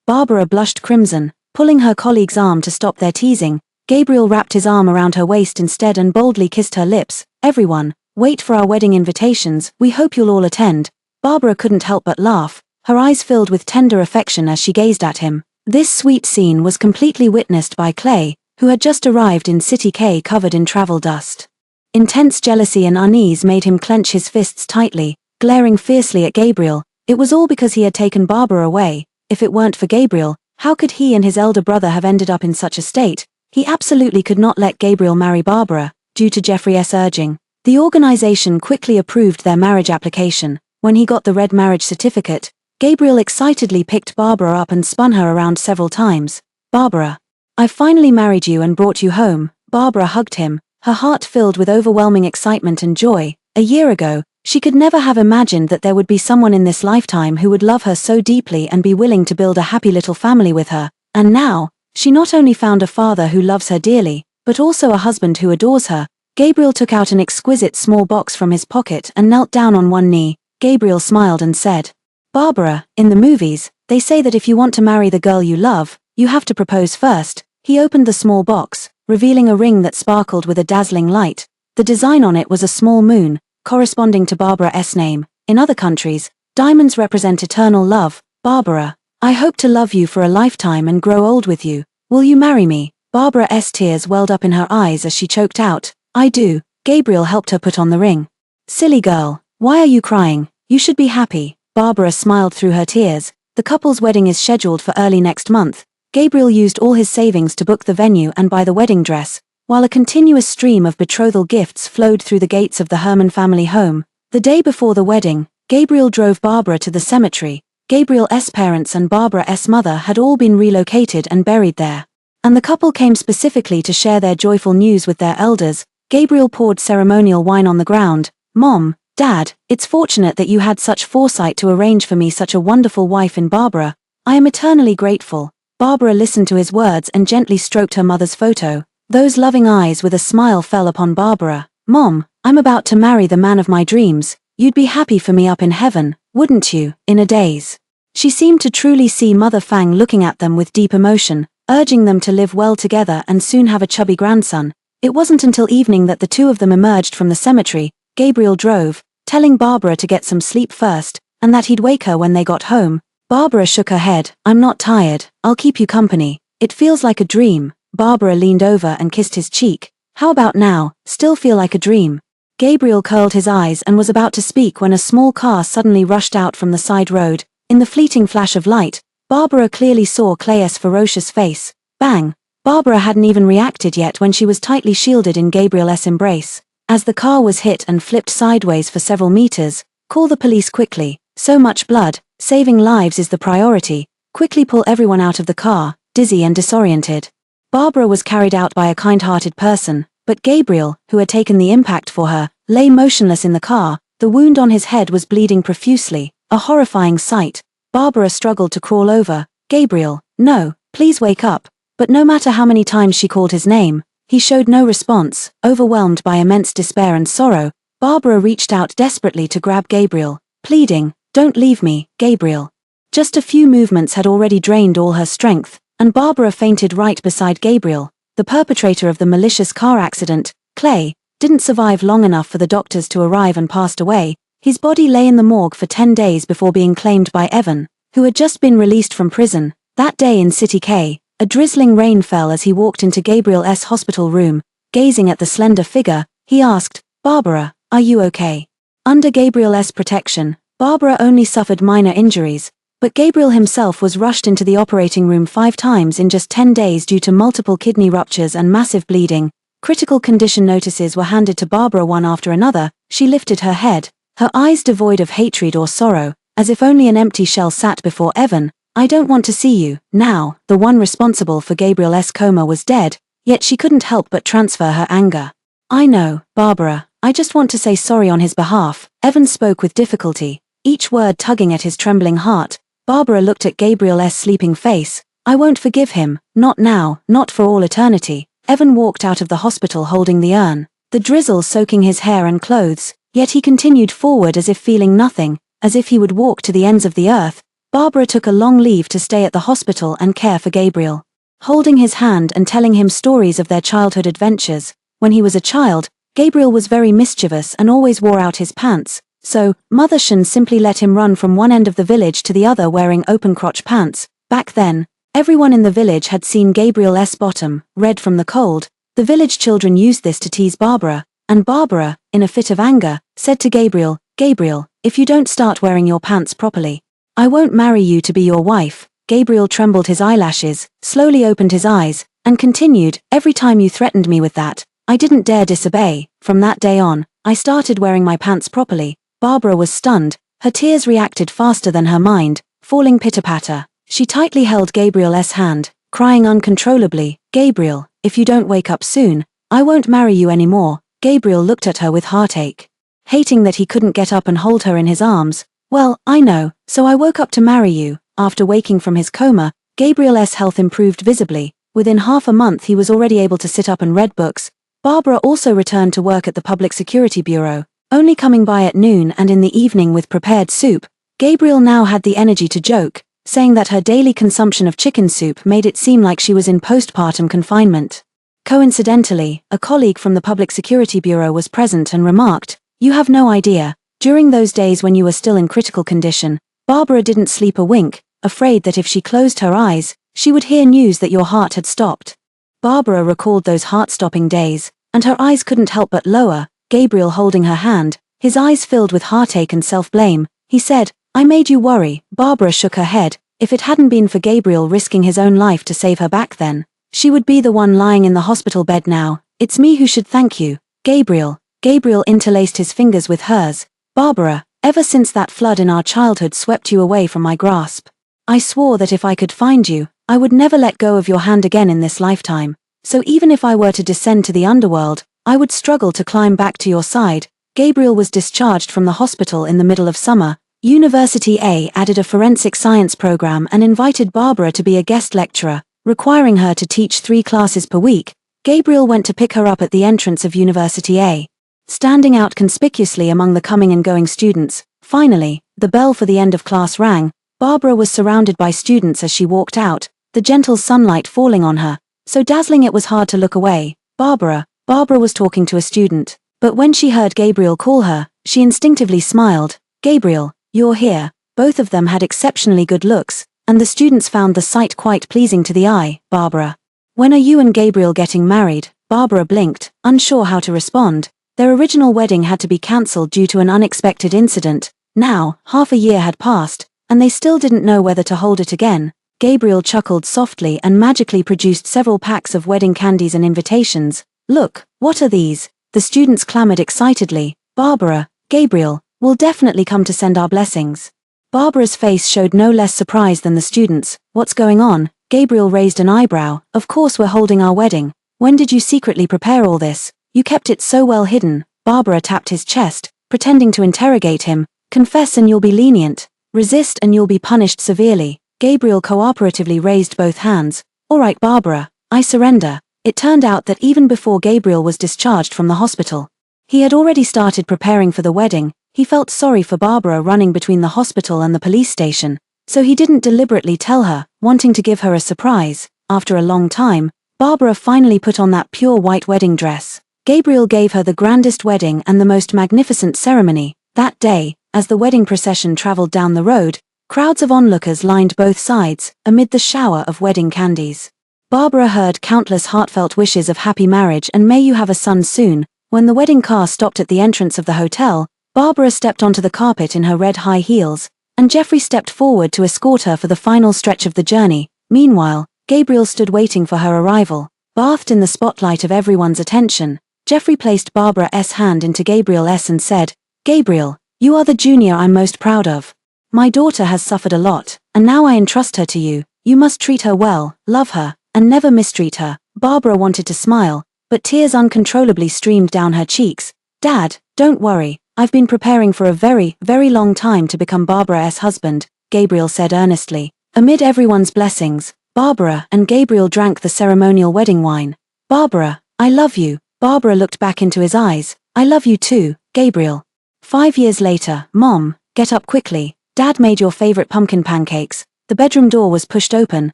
Barbara blushed crimson, pulling her colleague's arm to stop their teasing. Gabriel wrapped his arm around her waist instead and boldly kissed her lips. Everyone, Wait for our wedding invitations, we hope you'll all attend." Barbara couldn't help but laugh, her eyes filled with tender affection as she gazed at him. This sweet scene was completely witnessed by Clay, who had just arrived in City K covered in travel dust. Intense jealousy and unease made him clench his fists tightly, glaring fiercely at Gabriel. It was all because he had taken Barbara away. If it weren't for Gabriel, how could he and his elder brother have ended up in such a state? He absolutely could not let Gabriel marry Barbara, due to Jeffrey's urging. The organization quickly approved their marriage application. When he got the red marriage certificate, Gabriel excitedly picked Barbara up and spun her around several times. "Barbara, I finally married you and brought you home." Barbara hugged him, her heart filled with overwhelming excitement and joy. A year ago, she could never have imagined that there would be someone in this lifetime who would love her so deeply and be willing to build a happy little family with her. And now, she not only found a father who loves her dearly, but also a husband who adores her. Gabriel took out an exquisite small box from his pocket and knelt down on one knee. Gabriel smiled and said, "Barbara, in the movies, they say that if you want to marry the girl you love, you have to propose first." He opened the small box, revealing a ring that sparkled with a dazzling light. The design on it was a small moon, corresponding to Barbara's name. In other countries, diamonds represent eternal love. "Barbara, I hope to love you for a lifetime and grow old with you. Will you marry me?" Barbara's tears welled up in her eyes as she choked out, "I do." Gabriel helped her put on the ring. "Silly girl, why are you crying? You should be happy." Barbara smiled through her tears. The couple's wedding is scheduled for early next month. Gabriel used all his savings to book the venue and buy the wedding dress, while a continuous stream of betrothal gifts flowed through the gates of the Herman family home. The day before the wedding, Gabriel drove Barbara to the cemetery. Gabriel's parents and Barbara's mother had all been relocated and buried there, and the couple came specifically to share their joyful news with their elders. Gabriel poured ceremonial wine on the ground. "Mom, Dad, it's fortunate that you had such foresight to arrange for me such a wonderful wife in Barbara. I am eternally grateful." Barbara listened to his words and gently stroked her mother's photo. Those loving eyes with a smile fell upon Barbara. "Mom, I'm about to marry the man of my dreams. You'd be happy for me up in heaven, wouldn't you?" In a daze, she seemed to truly see Mother Fang looking at them with deep emotion, urging them to live well together and soon have a chubby grandson. It wasn't until evening that the two of them emerged from the cemetery. Gabriel drove, telling Barbara to get some sleep first, and that he'd wake her when they got home. Barbara shook her head. "I'm not tired, I'll keep you company. It feels like a dream." Barbara leaned over and kissed his cheek. "How about now, still feel like a dream?" Gabriel curled his eyes and was about to speak when a small car suddenly rushed out from the side road. In the fleeting flash of light, Barbara clearly saw Clay's ferocious face. Bang! Barbara hadn't even reacted yet when she was tightly shielded in Gabriel's embrace. As the car was hit and flipped sideways for several meters, "Call the police quickly. So much blood. Saving lives is the priority. Quickly pull everyone out of the car." Dizzy and disoriented, Barbara was carried out by a kind-hearted person, but Gabriel, who had taken the impact for her, lay motionless in the car. The wound on his head was bleeding profusely, a horrifying sight. Barbara struggled to crawl over. "Gabriel, no, please wake up." But no matter how many times she called his name, he showed no response. Overwhelmed by immense despair and sorrow, Barbara reached out desperately to grab Gabriel, pleading, "Don't leave me, Gabriel." Just a few movements had already drained all her strength, and Barbara fainted right beside Gabriel. The perpetrator of the malicious car accident, Clay, didn't survive long enough for the doctors to arrive and passed away. His body lay in the morgue for 10 days before being claimed by Evan, who had just been released from prison. That day in City K, a drizzling rain fell as he walked into Gabriel's hospital room. Gazing at the slender figure, he asked, "Barbara, are you okay?" Under Gabriel's protection, Barbara only suffered minor injuries, but Gabriel himself was rushed into the operating room 5 times in just 10 days due to multiple kidney ruptures and massive bleeding. Critical condition notices were handed to Barbara one after another. She lifted her head, her eyes devoid of hatred or sorrow, as if only an empty shell sat before Evan. "I don't want to see you." Now, the one responsible for Gabriel's coma was dead, yet she couldn't help but transfer her anger. "I know, Barbara, I just want to say sorry on his behalf." Evan spoke with difficulty, each word tugging at his trembling heart. Barbara looked at Gabriel's sleeping face. "I won't forgive him, not now, not for all eternity." Evan walked out of the hospital holding the urn, the drizzle soaking his hair and clothes, yet he continued forward as if feeling nothing, as if he would walk to the ends of the earth. Barbara took a long leave to stay at the hospital and care for Gabriel, holding his hand and telling him stories of their childhood adventures. When he was a child, Gabriel was very mischievous and always wore out his pants, so Mother Shan simply let him run from one end of the village to the other wearing open-crotch pants. Back then, everyone in the village had seen Gabriel's bottom, red from the cold. The village children used this to tease Barbara, and Barbara, in a fit of anger, said to Gabriel, "Gabriel, if you don't start wearing your pants properly, I won't marry you to be your wife." Gabriel trembled his eyelashes, slowly opened his eyes, and continued, "Every time you threatened me with that, I didn't dare disobey. From that day on, I started wearing my pants properly." Barbara was stunned, her tears reacted faster than her mind, falling pitter-patter. She tightly held Gabriel's hand, crying uncontrollably, "Gabriel, if you don't wake up soon, I won't marry you anymore." Gabriel looked at her with heartache. Hating that he couldn't get up and hold her in his arms. "Well, I know, so I woke up to marry you." After waking from his coma, Gabriel's health improved visibly. Within half a month he was already able to sit up and read books. Barbara also returned to work at the Public Security Bureau, only coming by at noon and in the evening with prepared soup. Gabriel now had the energy to joke, saying that her daily consumption of chicken soup made it seem like she was in postpartum confinement. Coincidentally, a colleague from the Public Security Bureau was present and remarked, "You have no idea, during those days when you were still in critical condition, Barbara didn't sleep a wink, afraid that if she closed her eyes, she would hear news that your heart had stopped." Barbara recalled those heart-stopping days, and her eyes couldn't help but lower. Gabriel holding her hand, his eyes filled with heartache and self-blame, he said, "I made you worry." Barbara shook her head. If it hadn't been for Gabriel risking his own life to save her back then, she would be the one lying in the hospital bed now. "It's me who should thank you, Gabriel." Gabriel interlaced his fingers with hers. "Barbara, ever since that flood in our childhood swept you away from my grasp, I swore that if I could find you, I would never let go of your hand again in this lifetime. So even if I were to descend to the underworld, I would struggle to climb back to your side." Gabriel was discharged from the hospital in the middle of summer. University A added a forensic science program and invited Barbara to be a guest lecturer, requiring her to teach 3 classes per week. Gabriel went to pick her up at the entrance of University A, standing out conspicuously among the coming and going students. Finally, the bell for the end of class rang. Barbara was surrounded by students as she walked out, the gentle sunlight falling on her, so dazzling it was hard to look away. Barbara was talking to a student, but when she heard Gabriel call her, she instinctively smiled. "Gabriel, you're here." Both of them had exceptionally good looks, and the students found the sight quite pleasing to the eye. "Barbara, when are you and Gabriel getting married?" Barbara blinked, unsure how to respond. Their original wedding had to be cancelled due to an unexpected incident. Now, half a year had passed, and they still didn't know whether to hold it again. Gabriel chuckled softly and magically produced several packs of wedding candies and invitations. "Look, what are these?" The students clamored excitedly. "Barbara, Gabriel, we'll definitely come to send our blessings." Barbara's face showed no less surprise than the students. "What's going on?" Gabriel raised an eyebrow. "Of course we're holding our wedding. When did you secretly prepare all this? You kept it so well hidden." Barbara tapped his chest, pretending to interrogate him. "Confess and you'll be lenient. Resist and you'll be punished severely." Gabriel cooperatively raised both hands. "All right, Barbara, I surrender." It turned out that even before Gabriel was discharged from the hospital, he had already started preparing for the wedding. He felt sorry for Barbara running between the hospital and the police station, so he didn't deliberately tell her, wanting to give her a surprise. After a long time, Barbara finally put on that pure white wedding dress. Gabriel gave her the grandest wedding and the most magnificent ceremony. That day, as the wedding procession traveled down the road, crowds of onlookers lined both sides, amid the shower of wedding candies. Barbara heard countless heartfelt wishes of happy marriage and "may you have a son soon." When the wedding car stopped at the entrance of the hotel, Barbara stepped onto the carpet in her red high heels, and Jeffrey stepped forward to escort her for the final stretch of the journey. Meanwhile, Gabriel stood waiting for her arrival. Bathed in the spotlight of everyone's attention, Jeffrey placed Barbara's hand into Gabriel's and said, "Gabriel, you are the junior I'm most proud of. My daughter has suffered a lot, and now I entrust her to you. You must treat her well, love her, and never mistreat her." Barbara wanted to smile, but tears uncontrollably streamed down her cheeks. "Dad, don't worry, I've been preparing for a very, very long time to become Barbara's husband," Gabriel said earnestly. Amid everyone's blessings, Barbara and Gabriel drank the ceremonial wedding wine. "Barbara, I love you." Barbara looked back into his eyes. "I love you too, Gabriel." 5 years later. "Mom, get up quickly. Dad made your favorite pumpkin pancakes." The bedroom door was pushed open,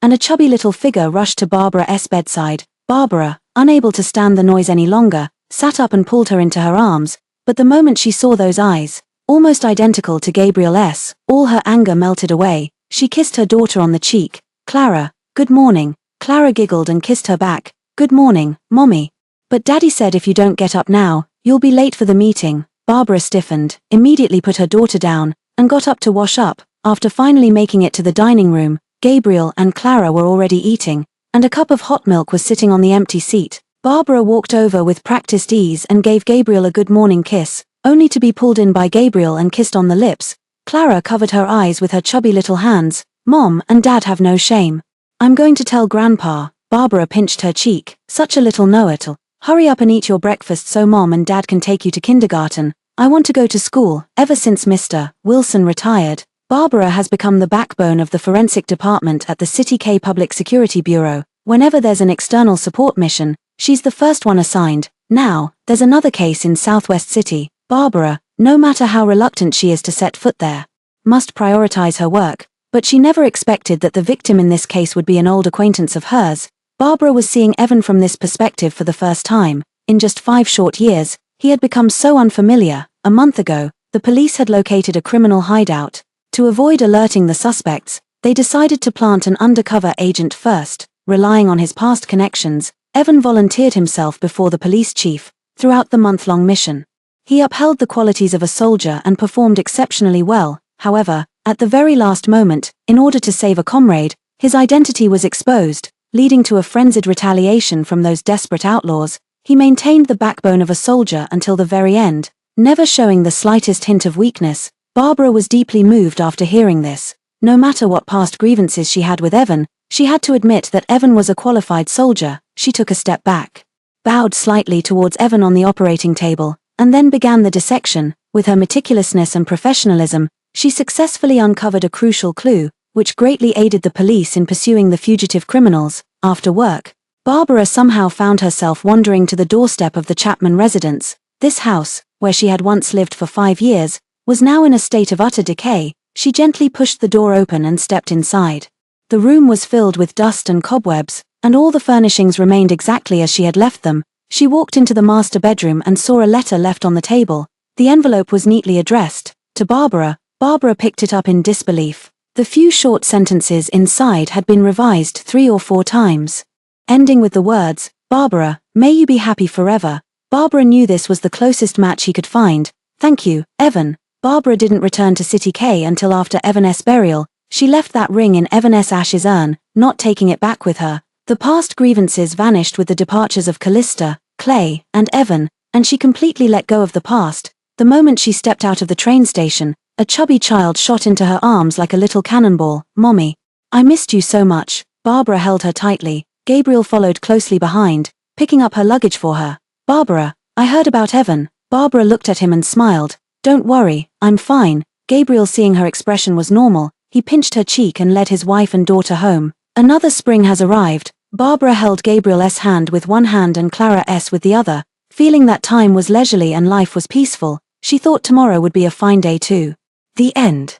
and a chubby little figure rushed to Barbara's bedside. Barbara, unable to stand the noise any longer, sat up and pulled her into her arms, but the moment she saw those eyes, almost identical to Gabriel's, all her anger melted away. She kissed her daughter on the cheek. "Clara, good morning." Clara giggled and kissed her back. "Good morning, Mommy." "But Daddy said if you don't get up now, you'll be late for the meeting." Barbara stiffened, immediately put her daughter down, and got up to wash up. After finally making it to the dining room, Gabriel and Clara were already eating, and a cup of hot milk was sitting on the empty seat. Barbara walked over with practiced ease and gave Gabriel a good morning kiss, only to be pulled in by Gabriel and kissed on the lips. Clara covered her eyes with her chubby little hands. "Mom and Dad have no shame." "I'm going to tell Grandpa." Barbara pinched her cheek. "Such a little know-it-all. Hurry up and eat your breakfast so Mom and Dad can take you to kindergarten. I want to go to school." Ever since Mr. Wilson retired, Barbara has become the backbone of the forensic department at the City K Public Security Bureau. Whenever there's an external support mission, she's the first one assigned. Now, there's another case in Southwest City. Barbara, no matter how reluctant she is to set foot there, must prioritize her work, but she never expected that the victim in this case would be an old acquaintance of hers. Barbara was seeing Evan from this perspective for the first time. In just 5 short years, he had become so unfamiliar. A month ago, the police had located a criminal hideout. To avoid alerting the suspects, they decided to plant an undercover agent first. Relying on his past connections, Evan volunteered himself before the police chief. Throughout the month-long mission, he upheld the qualities of a soldier and performed exceptionally well. However, at the very last moment, in order to save a comrade, his identity was exposed, leading to a frenzied retaliation from those desperate outlaws. He maintained the backbone of a soldier until the very end, never showing the slightest hint of weakness. Barbara was deeply moved after hearing this. No matter what past grievances she had with Evan, she had to admit that Evan was a qualified soldier. She took a step back, bowed slightly towards Evan on the operating table, and then began the dissection. With her meticulousness and professionalism, she successfully uncovered a crucial clue, which greatly aided the police in pursuing the fugitive criminals. After work, Barbara somehow found herself wandering to the doorstep of the Chapman residence. This house, where she had once lived for 5 years, was now in a state of utter decay. She gently pushed the door open and stepped inside. The room was filled with dust and cobwebs, and all the furnishings remained exactly as she had left them. She walked into the master bedroom and saw a letter left on the table. The envelope was neatly addressed to Barbara. Barbara picked it up in disbelief. The few short sentences inside had been revised 3 or 4 times, ending with the words, "Barbara, may you be happy forever." Barbara knew this was the closest match he could find. "Thank you, Evan." Barbara didn't return to City K until after Evan's burial. She left that ring in Evan's ashes urn, not taking it back with her. The past grievances vanished with the departures of Callista, Clay, and Evan, and she completely let go of the past. The moment she stepped out of the train station, a chubby child shot into her arms like a little cannonball. "Mommy, I missed you so much." Barbara held her tightly. Gabriel followed closely behind, picking up her luggage for her. "Barbara, I heard about Evan." Barbara looked at him and smiled. "Don't worry, I'm fine." Gabriel, seeing her expression was normal, he pinched her cheek and led his wife and daughter home. Another spring has arrived. Barbara held Gabriel's hand with one hand and Clara's with the other. Feeling that time was leisurely and life was peaceful, she thought tomorrow would be a fine day too. The end.